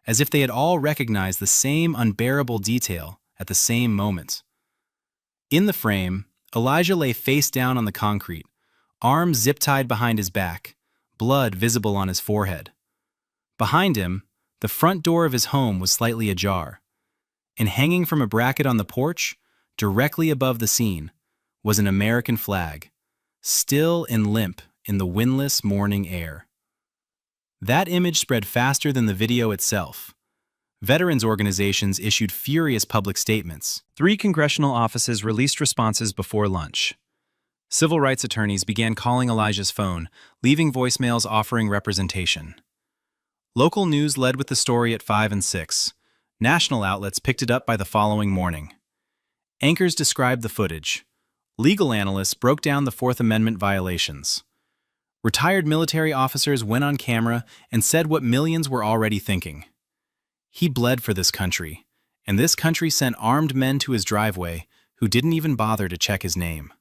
as if they had all recognized the same unbearable detail at the same moment. In the frame, Elijah lay face down on the concrete, arms zip-tied behind his back, blood visible on his forehead. Behind him, the front door of his home was slightly ajar, and hanging from a bracket on the porch, directly above the scene, was an American flag, still and limp in the windless morning air. That image spread faster than the video itself. Veterans organizations issued furious public statements. 3 congressional offices released responses before lunch. Civil rights attorneys began calling Elijah's phone, leaving voicemails offering representation. Local news led with the story at 5 and 6. National outlets picked it up by the following morning. Anchors described the footage. Legal analysts broke down the Fourth Amendment violations. Retired military officers went on camera and said what millions were already thinking. He bled for this country, and this country sent armed men to his driveway who didn't even bother to check his name.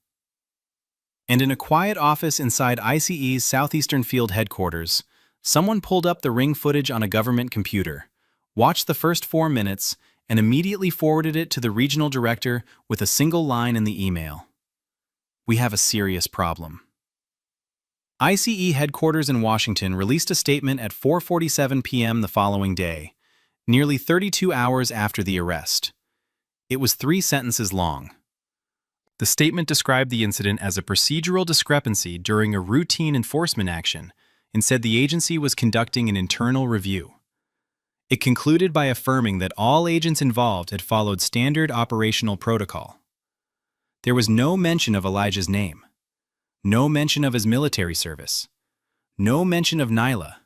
And in a quiet office inside ICE's Southeastern Field headquarters, someone pulled up the Ring footage on a government computer, watched the first 4 minutes, and immediately forwarded it to the regional director with a single line in the email. "We have a serious problem." ICE headquarters in Washington released a statement at 4:47 p.m. the following day, nearly 32 hours after the arrest. It was 3 sentences long. The statement described the incident as a procedural discrepancy during a routine enforcement action and said the agency was conducting an internal review. It concluded by affirming that all agents involved had followed standard operational protocol. There was no mention of Elijah's name, no mention of his military service, no mention of Nyla,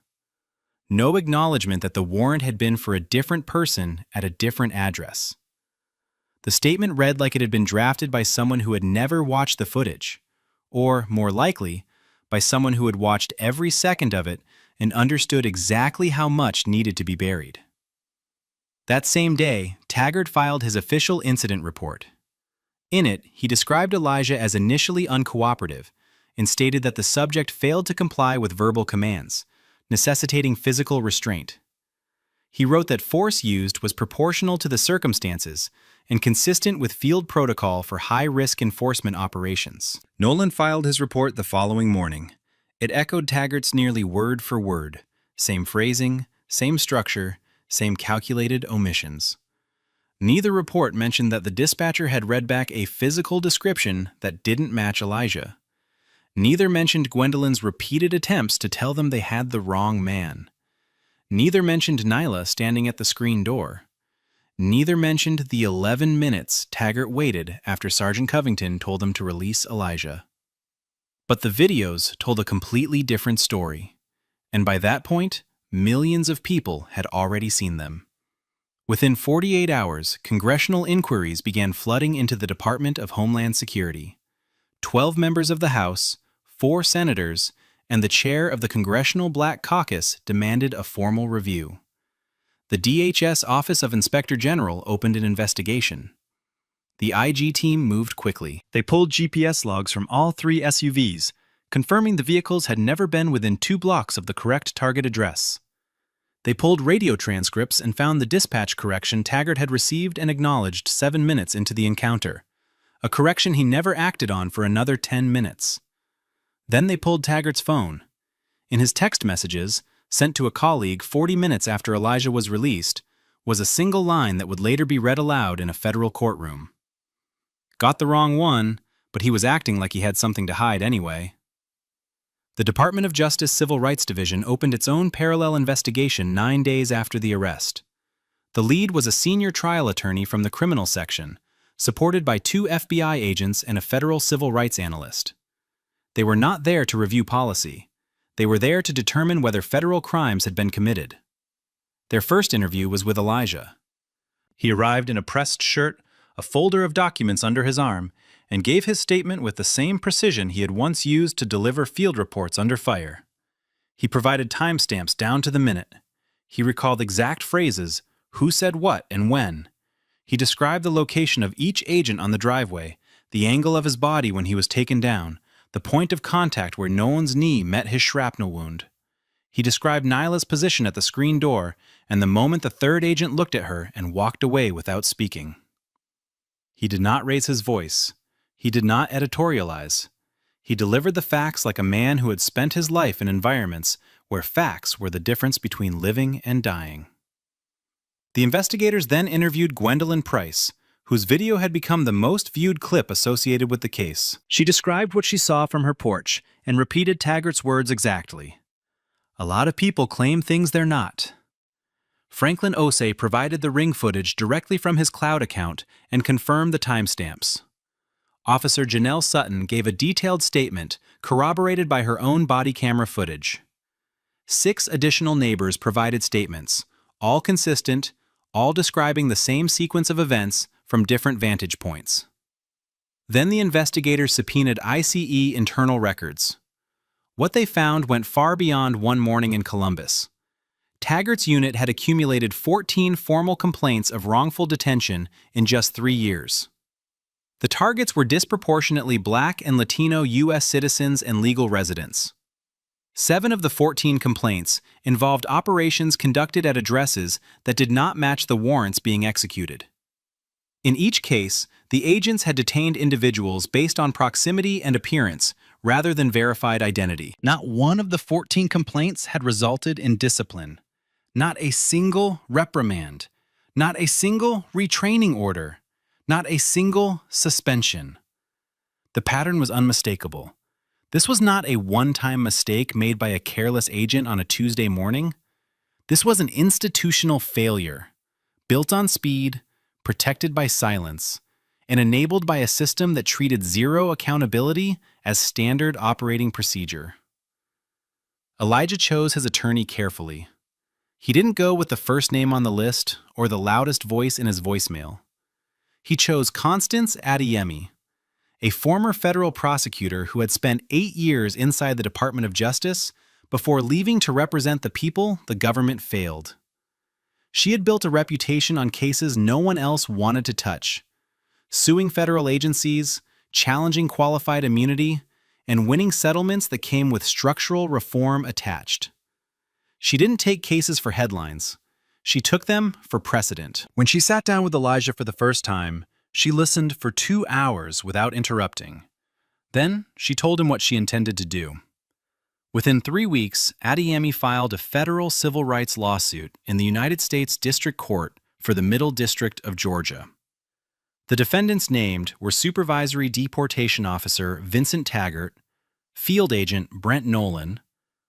no acknowledgement that the warrant had been for a different person at a different address. The statement read like it had been drafted by someone who had never watched the footage, or, more likely, by someone who had watched every second of it and understood exactly how much needed to be buried. That same day, Taggart filed his official incident report. In it, he described Elijah as initially uncooperative and stated that the subject failed to comply with verbal commands, necessitating physical restraint. He wrote that force used was proportional to the circumstances and consistent with field protocol for high-risk enforcement operations. Nolan filed his report the following morning. It echoed Taggart's nearly word for word, same phrasing, same structure, same calculated omissions. Neither report mentioned that the dispatcher had read back a physical description that didn't match Elijah. Neither mentioned Gwendolyn's repeated attempts to tell them they had the wrong man. Neither mentioned Nyla standing at the screen door. Neither mentioned the 11 minutes Taggart waited after Sergeant Covington told him to release Elijah. But the videos told a completely different story, and by that point, millions of people had already seen them. Within 48 hours, congressional inquiries began flooding into the Department of Homeland Security. 12 members of the House, 4 senators, and the chair of the Congressional Black Caucus demanded a formal review. The DHS Office of Inspector General opened an investigation. The IG team moved quickly. They pulled GPS logs from all 3 SUVs, confirming the vehicles had never been within 2 blocks of the correct target address. They pulled radio transcripts and found the dispatch correction Taggart had received and acknowledged 7 minutes into the encounter, a correction he never acted on for another 10 minutes. Then they pulled Taggart's phone. In his text messages, sent to a colleague 40 minutes after Elijah was released, was a single line that would later be read aloud in a federal courtroom. Got the wrong one, but he was acting like he had something to hide anyway. The Department of Justice Civil Rights Division opened its own parallel investigation 9 days after the arrest. The lead was a senior trial attorney from the criminal section, supported by 2 FBI agents and a federal civil rights analyst. They were not there to review policy. They were there to determine whether federal crimes had been committed. Their first interview was with Elijah. He arrived in a pressed shirt, a folder of documents under his arm, and gave his statement with the same precision he had once used to deliver field reports under fire. He provided timestamps down to the minute. He recalled exact phrases, who said what and when. He described the location of each agent on the driveway, the angle of his body when he was taken down, the point of contact where Nolan's knee met his shrapnel wound. He described Nyla's position at the screen door and the moment the third agent looked at her and walked away without speaking. He did not raise his voice. He did not editorialize. He delivered the facts like a man who had spent his life in environments where facts were the difference between living and dying. The investigators then interviewed Gwendolyn Price, whose video had become the most viewed clip associated with the case. She described what she saw from her porch and repeated Taggart's words exactly. A lot of people claim things they're not. Franklin Osei provided the ring footage directly from his cloud account and confirmed the timestamps. Officer Janelle Sutton gave a detailed statement corroborated by her own body camera footage. 6 additional neighbors provided statements, all consistent, all describing the same sequence of events from different vantage points. Then the investigators subpoenaed ICE internal records. What they found went far beyond one morning in Columbus. Taggart's unit had accumulated 14 formal complaints of wrongful detention in just 3 years. The targets were disproportionately Black and Latino U.S. citizens and legal residents. 7 of the 14 complaints involved operations conducted at addresses that did not match the warrants being executed. In each case, the agents had detained individuals based on proximity and appearance rather than verified identity. Not one of the 14 complaints had resulted in discipline. Not a single reprimand. Not a single retraining order. Not a single suspension. The pattern was unmistakable. This was not a one-time mistake made by a careless agent on a Tuesday morning. This was an institutional failure, built on speed, protected by silence, and enabled by a system that treated zero accountability as standard operating procedure. Elijah chose his attorney carefully. He didn't go with the first name on the list or the loudest voice in his voicemail. He chose Constance Adeyemi, a former federal prosecutor who had spent 8 years inside the Department of Justice before leaving to represent the people the government failed. She had built a reputation on cases no one else wanted to touch, suing federal agencies, challenging qualified immunity, and winning settlements that came with structural reform attached. She didn't take cases for headlines. She took them for precedent. When she sat down with Elijah for the first time, she listened for 2 hours without interrupting. Then, she told him what she intended to do. Within 3 weeks, Adeyemi filed a federal civil rights lawsuit in the United States District Court for the Middle District of Georgia. The defendants named were Supervisory Deportation Officer Vincent Taggart, Field Agent Brent Nolan,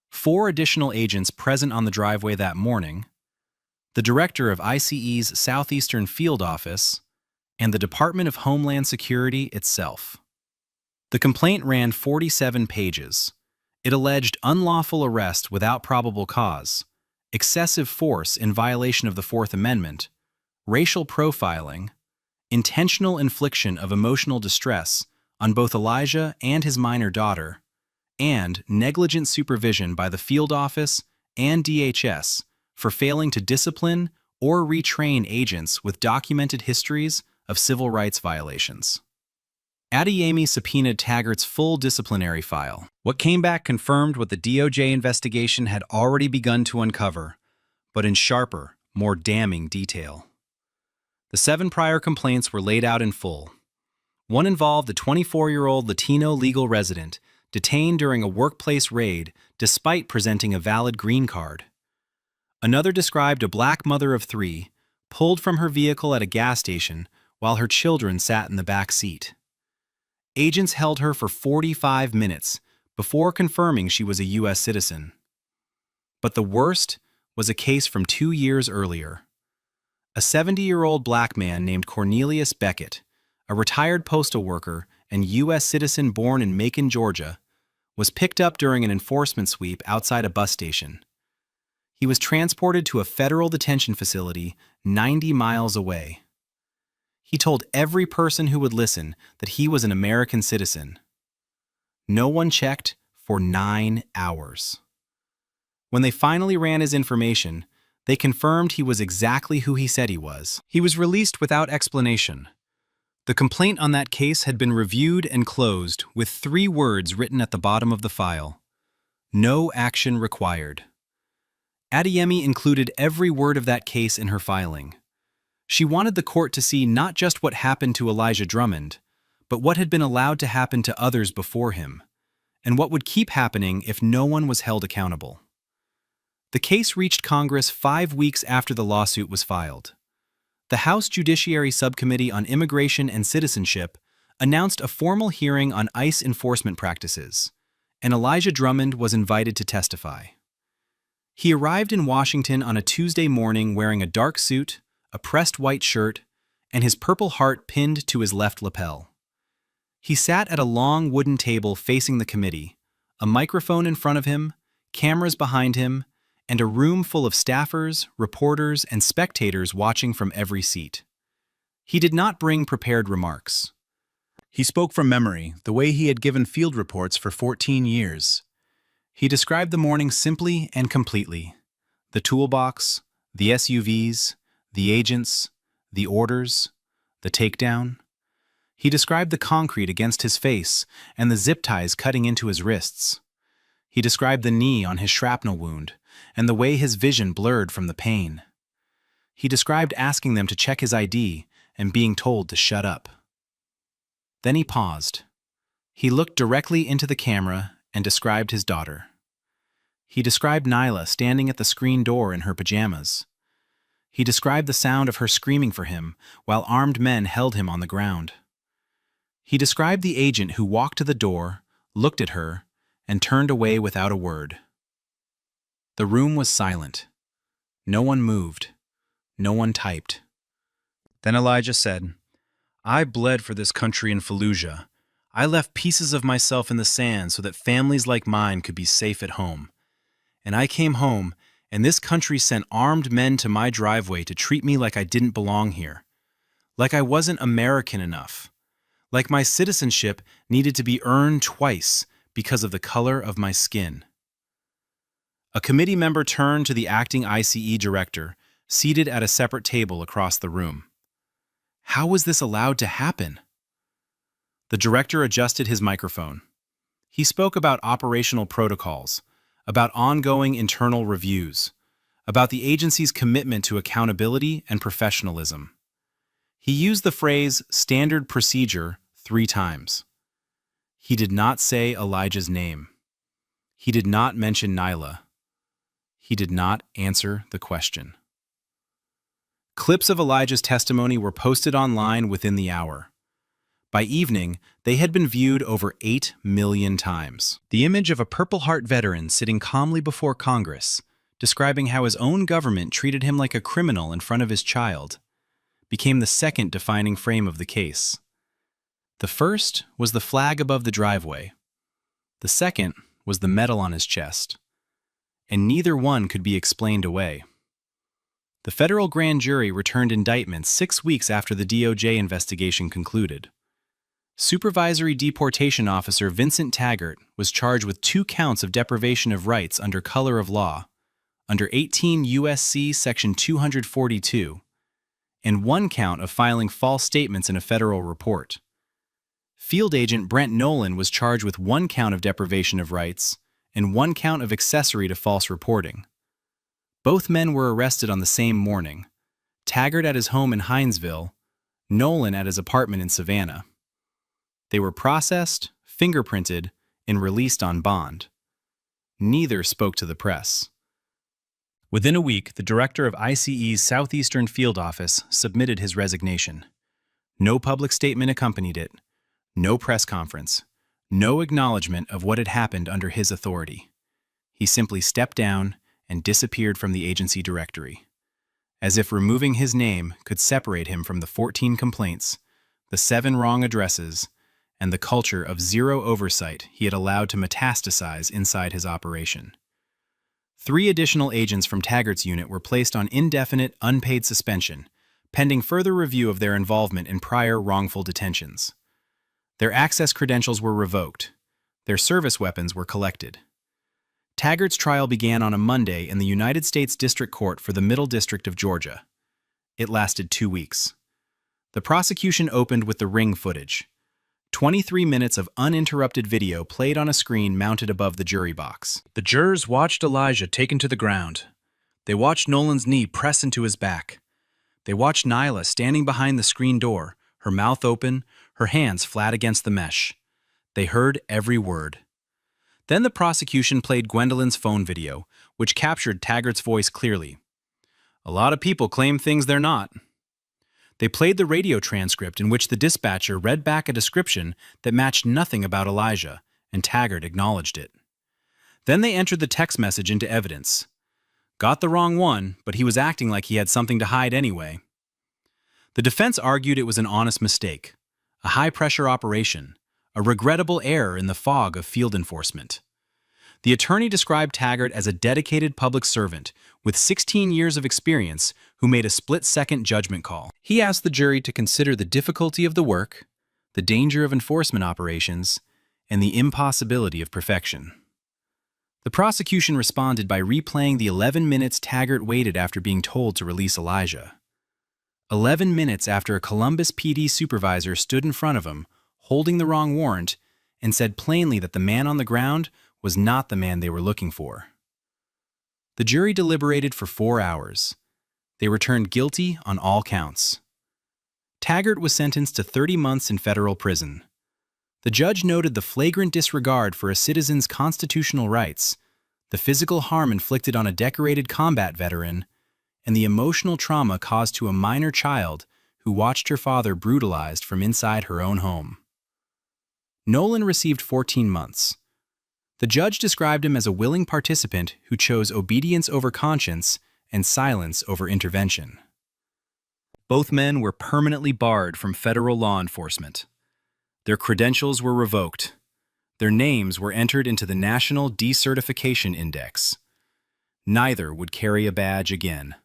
4 additional agents present on the driveway that morning, the director of ICE's Southeastern Field Office, and the Department of Homeland Security itself. The complaint ran 47 pages. It alleged unlawful arrest without probable cause, excessive force in violation of the Fourth Amendment, racial profiling, intentional infliction of emotional distress on both Elijah and his minor daughter, and negligent supervision by the field office and DHS for failing to discipline or retrain agents with documented histories of civil rights violations. Adeyemi subpoenaed Taggart's full disciplinary file. What came back confirmed what the DOJ investigation had already begun to uncover, but in sharper, more damning detail. The 7 prior complaints were laid out in full. One involved a 24-year-old Latino legal resident detained during a workplace raid despite presenting a valid green card. Another described a black mother of 3 pulled from her vehicle at a gas station while her children sat in the back seat. Agents held her for 45 minutes before confirming she was a U.S. citizen. But the worst was a case from 2 years earlier. A 70-year-old black man named Cornelius Beckett, a retired postal worker and U.S. citizen born in Macon, Georgia, was picked up during an enforcement sweep outside a bus station. He was transported to a federal detention facility 90 miles away. He told every person who would listen that he was an American citizen. No one checked for 9 hours. When they finally ran his information, they confirmed he was exactly who he said he was. He was released without explanation. The complaint on that case had been reviewed and closed with 3 words written at the bottom of the file: no action required. Adeyemi included every word of that case in her filing. She wanted the court to see not just what happened to Elijah Drummond, but what had been allowed to happen to others before him, and what would keep happening if no one was held accountable. The case reached Congress 5 weeks after the lawsuit was filed. The House Judiciary Subcommittee on Immigration and Citizenship announced a formal hearing on ICE enforcement practices, and Elijah Drummond was invited to testify. He arrived in Washington on a Tuesday morning wearing a dark suit, a pressed white shirt, and his Purple Heart pinned to his left lapel. He sat at a long wooden table facing the committee, a microphone in front of him, cameras behind him, and a room full of staffers, reporters, and spectators watching from every seat. He did not bring prepared remarks. He spoke from memory, the way he had given field reports for 14 years. He described the morning simply and completely: the toolbox, the SUVs, the agents, the orders, the takedown. He described the concrete against his face and the zip ties cutting into his wrists. He described the knee on his shrapnel wound and the way his vision blurred from the pain. He described asking them to check his ID and being told to shut up. Then he paused. He looked directly into the camera and described his daughter. He described Nyla standing at the screen door in her pajamas. He described the sound of her screaming for him while armed men held him on the ground. He described the agent who walked to the door, looked at her, and turned away without a word. The room was silent. No one moved. No one typed. Then Elijah said, "I bled for this country in Fallujah. I left pieces of myself in the sand so that families like mine could be safe at home. And I came home, and this country sent armed men to my driveway to treat me like I didn't belong here. Like I wasn't American enough. Like my citizenship needed to be earned twice because of the color of my skin." A committee member turned to the acting ICE director, seated at a separate table across the room. How was this allowed to happen? The director adjusted his microphone. He spoke about operational protocols, about ongoing internal reviews, about the agency's commitment to accountability and professionalism. He used the phrase "standard procedure" 3 times. He did not say Elijah's name. He did not mention Nyla. He did not answer the question. Clips of Elijah's testimony were posted online within the hour. By evening, they had been viewed over 8 million times. The image of a Purple Heart veteran sitting calmly before Congress, describing how his own government treated him like a criminal in front of his child, became the second defining frame of the case. The first was the flag above the driveway. The second was the medal on his chest. And neither one could be explained away. The federal grand jury returned indictments 6 weeks after the DOJ investigation concluded. Supervisory Deportation Officer Vincent Taggart was charged with 2 counts of deprivation of rights under color of law, under 18 U.S.C. Section 242, and 1 count of filing false statements in a federal report. Field Agent Brent Nolan was charged with 1 count of deprivation of rights and 1 count of accessory to false reporting. Both men were arrested on the same morning, Taggart at his home in Hinesville, Nolan at his apartment in Savannah. They were processed, fingerprinted, and released on bond. Neither spoke to the press. Within a week, the director of ICE's Southeastern Field Office submitted his resignation. No public statement accompanied it, no press conference, no acknowledgement of what had happened under his authority. He simply stepped down and disappeared from the agency directory, as if removing his name could separate him from the 14 complaints, the 7 wrong addresses, and the culture of zero oversight he had allowed to metastasize inside his operation. 3 additional agents from Taggart's unit were placed on indefinite, unpaid suspension, pending further review of their involvement in prior wrongful detentions. Their access credentials were revoked. Their service weapons were collected. Taggart's trial began on a Monday in the United States District Court for the Middle District of Georgia. It lasted 2 weeks. The prosecution opened with the ring footage. 23 minutes of uninterrupted video played on a screen mounted above the jury box. The jurors watched Elijah taken to the ground. They watched Nolan's knee press into his back. They watched Nyla standing behind the screen door, her mouth open, her hands flat against the mesh. They heard every word. Then the prosecution played Gwendolyn's phone video, which captured Taggart's voice clearly. "A lot of people claim things they're not." They played the radio transcript in which the dispatcher read back a description that matched nothing about Elijah, and Taggart acknowledged it. Then they entered the text message into evidence. Got the wrong one, but he was acting like he had something to hide anyway. The defense argued it was an honest mistake, a high-pressure operation, a regrettable error in the fog of field enforcement. The attorney described Taggart as a dedicated public servant with 16 years of experience who made a split-second judgment call. He asked the jury to consider the difficulty of the work, the danger of enforcement operations, and the impossibility of perfection. The prosecution responded by replaying the 11 minutes Taggart waited after being told to release Elijah. 11 minutes after a Columbus PD supervisor stood in front of him, holding the wrong warrant, and said plainly that the man on the ground was not the man they were looking for. The jury deliberated for 4 hours. They returned guilty on all counts. Taggart was sentenced to 30 months in federal prison. The judge noted the flagrant disregard for a citizen's constitutional rights, the physical harm inflicted on a decorated combat veteran, and the emotional trauma caused to a minor child who watched her father brutalized from inside her own home. Nolan received 14 months. The judge described him as a willing participant who chose obedience over conscience and silence over intervention. Both men were permanently barred from federal law enforcement. Their credentials were revoked. Their names were entered into the National Decertification Index. Neither would carry a badge again.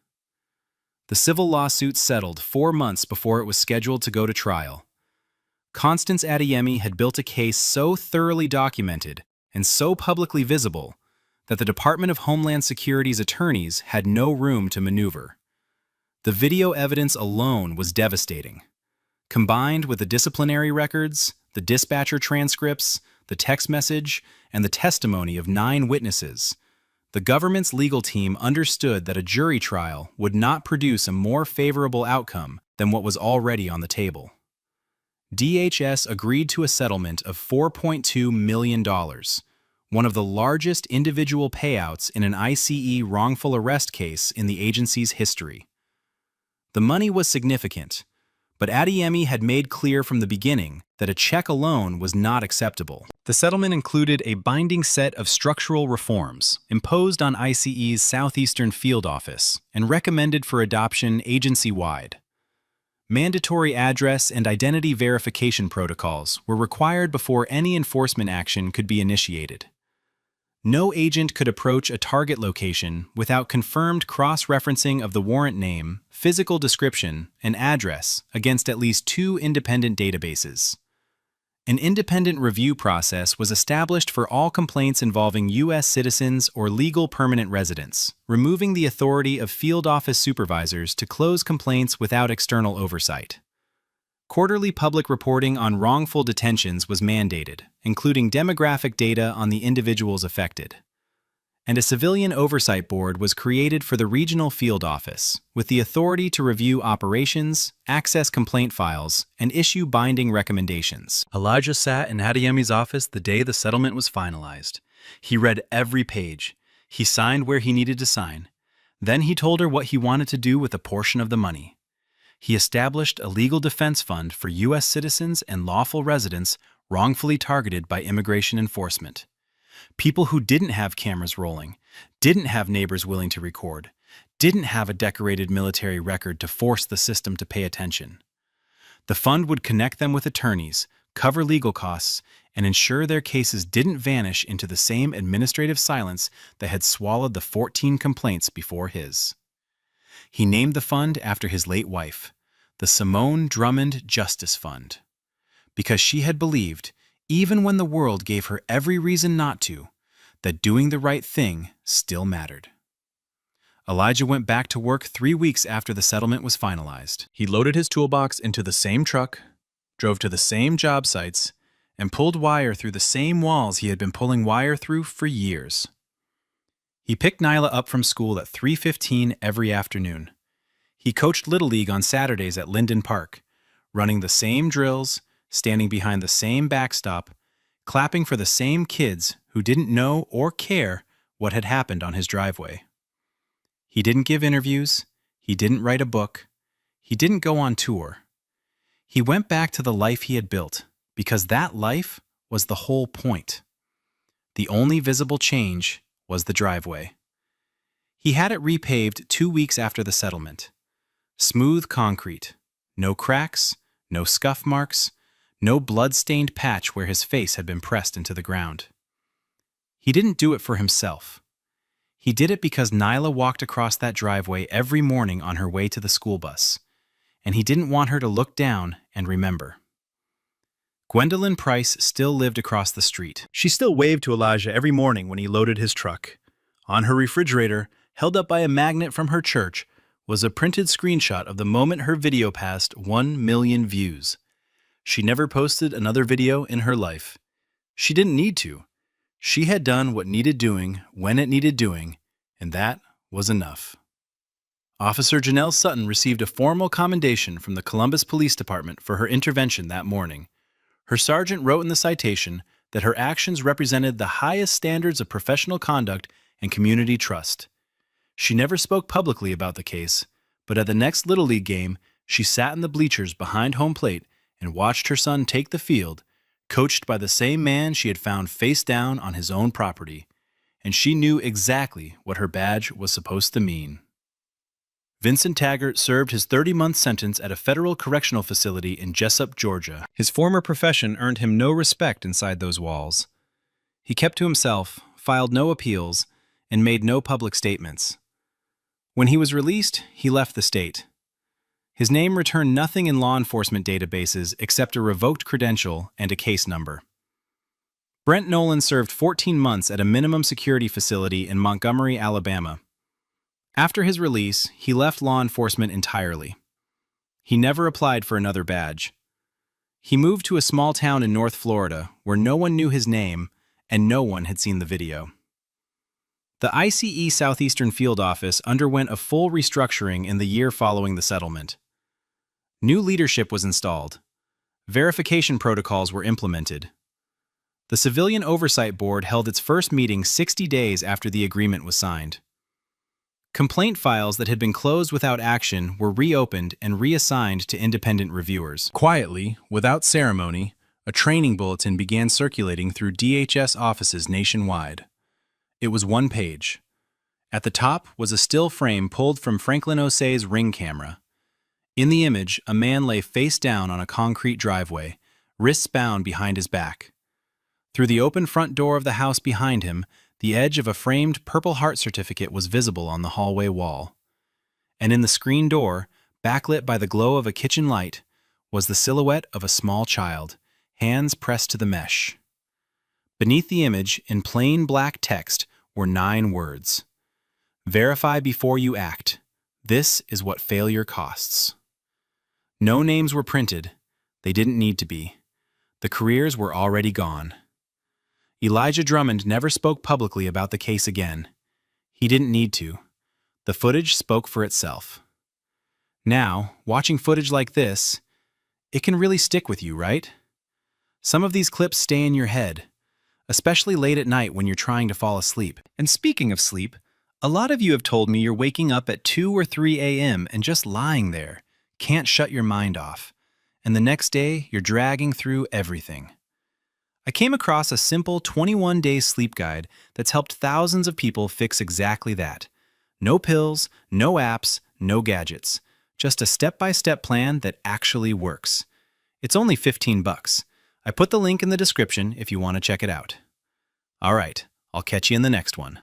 The civil lawsuit settled 4 months before it was scheduled to go to trial. Constance Adeyemi had built a case so thoroughly documented and so publicly visible that the Department of Homeland Security's attorneys had no room to maneuver. The video evidence alone was devastating. Combined with the disciplinary records, the dispatcher transcripts, the text message, and the testimony of 9 witnesses, the government's legal team understood that a jury trial would not produce a more favorable outcome than what was already on the table. DHS agreed to a settlement of $4.2 million, one of the largest individual payouts in an ICE wrongful arrest case in the agency's history. The money was significant, but Adeyemi had made clear from the beginning that a check alone was not acceptable. The settlement included a binding set of structural reforms imposed on ICE's Southeastern Field Office and recommended for adoption agency-wide. Mandatory address and identity verification protocols were required before any enforcement action could be initiated. No agent could approach a target location without confirmed cross-referencing of the warrant name, physical description, and address against at least 2 independent databases. An independent review process was established for all complaints involving U.S. citizens or legal permanent residents, removing the authority of field office supervisors to close complaints without external oversight. Quarterly public reporting on wrongful detentions was mandated, including demographic data on the individuals affected. And a civilian oversight board was created for the regional field office, with the authority to review operations, access complaint files, and issue binding recommendations. Elijah sat in Adeyemi's office the day the settlement was finalized. He read every page. He signed where he needed to sign. Then he told her what he wanted to do with a portion of the money. He established a legal defense fund for U.S. citizens and lawful residents wrongfully targeted by immigration enforcement. People who didn't have cameras rolling, didn't have neighbors willing to record, didn't have a decorated military record to force the system to pay attention. The fund would connect them with attorneys, cover legal costs, and ensure their cases didn't vanish into the same administrative silence that had swallowed the 14 complaints before his. He named the fund after his late wife, the Simone Drummond Justice Fund, because she had believed, even when the world gave her every reason not to, that doing the right thing still mattered. Elijah went back to work 3 weeks after the settlement was finalized. He loaded his toolbox into the same truck, drove to the same job sites, and pulled wire through the same walls he had been pulling wire through for years. He picked Nyla up from school at 3:15 every afternoon. He coached Little League on Saturdays at Linden Park, running the same drills, standing behind the same backstop, clapping for the same kids who didn't know or care what had happened on his driveway. He didn't give interviews. He didn't write a book. He didn't go on tour. He went back to the life he had built because that life was the whole point. The only visible change was the driveway. He had it repaved 2 weeks after the settlement. Smooth concrete, no cracks, no scuff marks, no blood-stained patch where his face had been pressed into the ground. He didn't do it for himself. He did it because Nyla walked across that driveway every morning on her way to the school bus, and he didn't want her to look down and remember. Gwendolyn Price still lived across the street. She still waved to Elijah every morning when he loaded his truck. On her refrigerator, held up by a magnet from her church, was a printed screenshot of the moment her video passed 1 million views. She never posted another video in her life. She didn't need to. She had done what needed doing when it needed doing, and that was enough. Officer Janelle Sutton received a formal commendation from the Columbus Police Department for her intervention that morning. Her sergeant wrote in the citation that her actions represented the highest standards of professional conduct and community trust. She never spoke publicly about the case, but at the next Little League game, she sat in the bleachers behind home plate and watched her son take the field, coached by the same man she had found face down on his own property, and she knew exactly what her badge was supposed to mean. Vincent Taggart served his 30-month sentence at a federal correctional facility in Jessup, Georgia. His former profession earned him no respect inside those walls. He kept to himself, filed no appeals, and made no public statements. When he was released, he left the state. His name returned nothing in law enforcement databases except a revoked credential and a case number. Brent Nolan served 14 months at a minimum security facility in Montgomery, Alabama. After his release, he left law enforcement entirely. He never applied for another badge. He moved to a small town in North Florida where no one knew his name and no one had seen the video. The ICE Southeastern Field Office underwent a full restructuring in the year following the settlement. New leadership was installed. Verification protocols were implemented. The Civilian Oversight Board held its first meeting 60 days after the agreement was signed. Complaint files that had been closed without action were reopened and reassigned to independent reviewers. Quietly, without ceremony, a training bulletin began circulating through DHS offices nationwide. It was one page. At the top was a still frame pulled from Franklin Osei's Ring camera. In the image, a man lay face down on a concrete driveway, wrists bound behind his back. Through the open front door of the house behind him, the edge of a framed Purple Heart certificate was visible on the hallway wall. And in the screen door, backlit by the glow of a kitchen light, was the silhouette of a small child, hands pressed to the mesh. Beneath the image, in plain black text, were 9 words. Verify before you act. This is what failure costs. No names were printed. They didn't need to be. The careers were already gone. Elijah Drummond never spoke publicly about the case again. He didn't need to. The footage spoke for itself. Now, watching footage like this, it can really stick with you, right? Some of these clips stay in your head, especially late at night when you're trying to fall asleep. And speaking of sleep, a lot of you have told me you're waking up at 2 or 3 a.m. and just lying there, can't shut your mind off, and the next day you're dragging through everything. I came across a simple 21-day sleep guide that's helped thousands of people fix exactly that. No pills, no apps, no gadgets. Just a step-by-step plan that actually works. It's only $15. I put the link in the description if you want to check it out. All right, I'll catch you in the next one.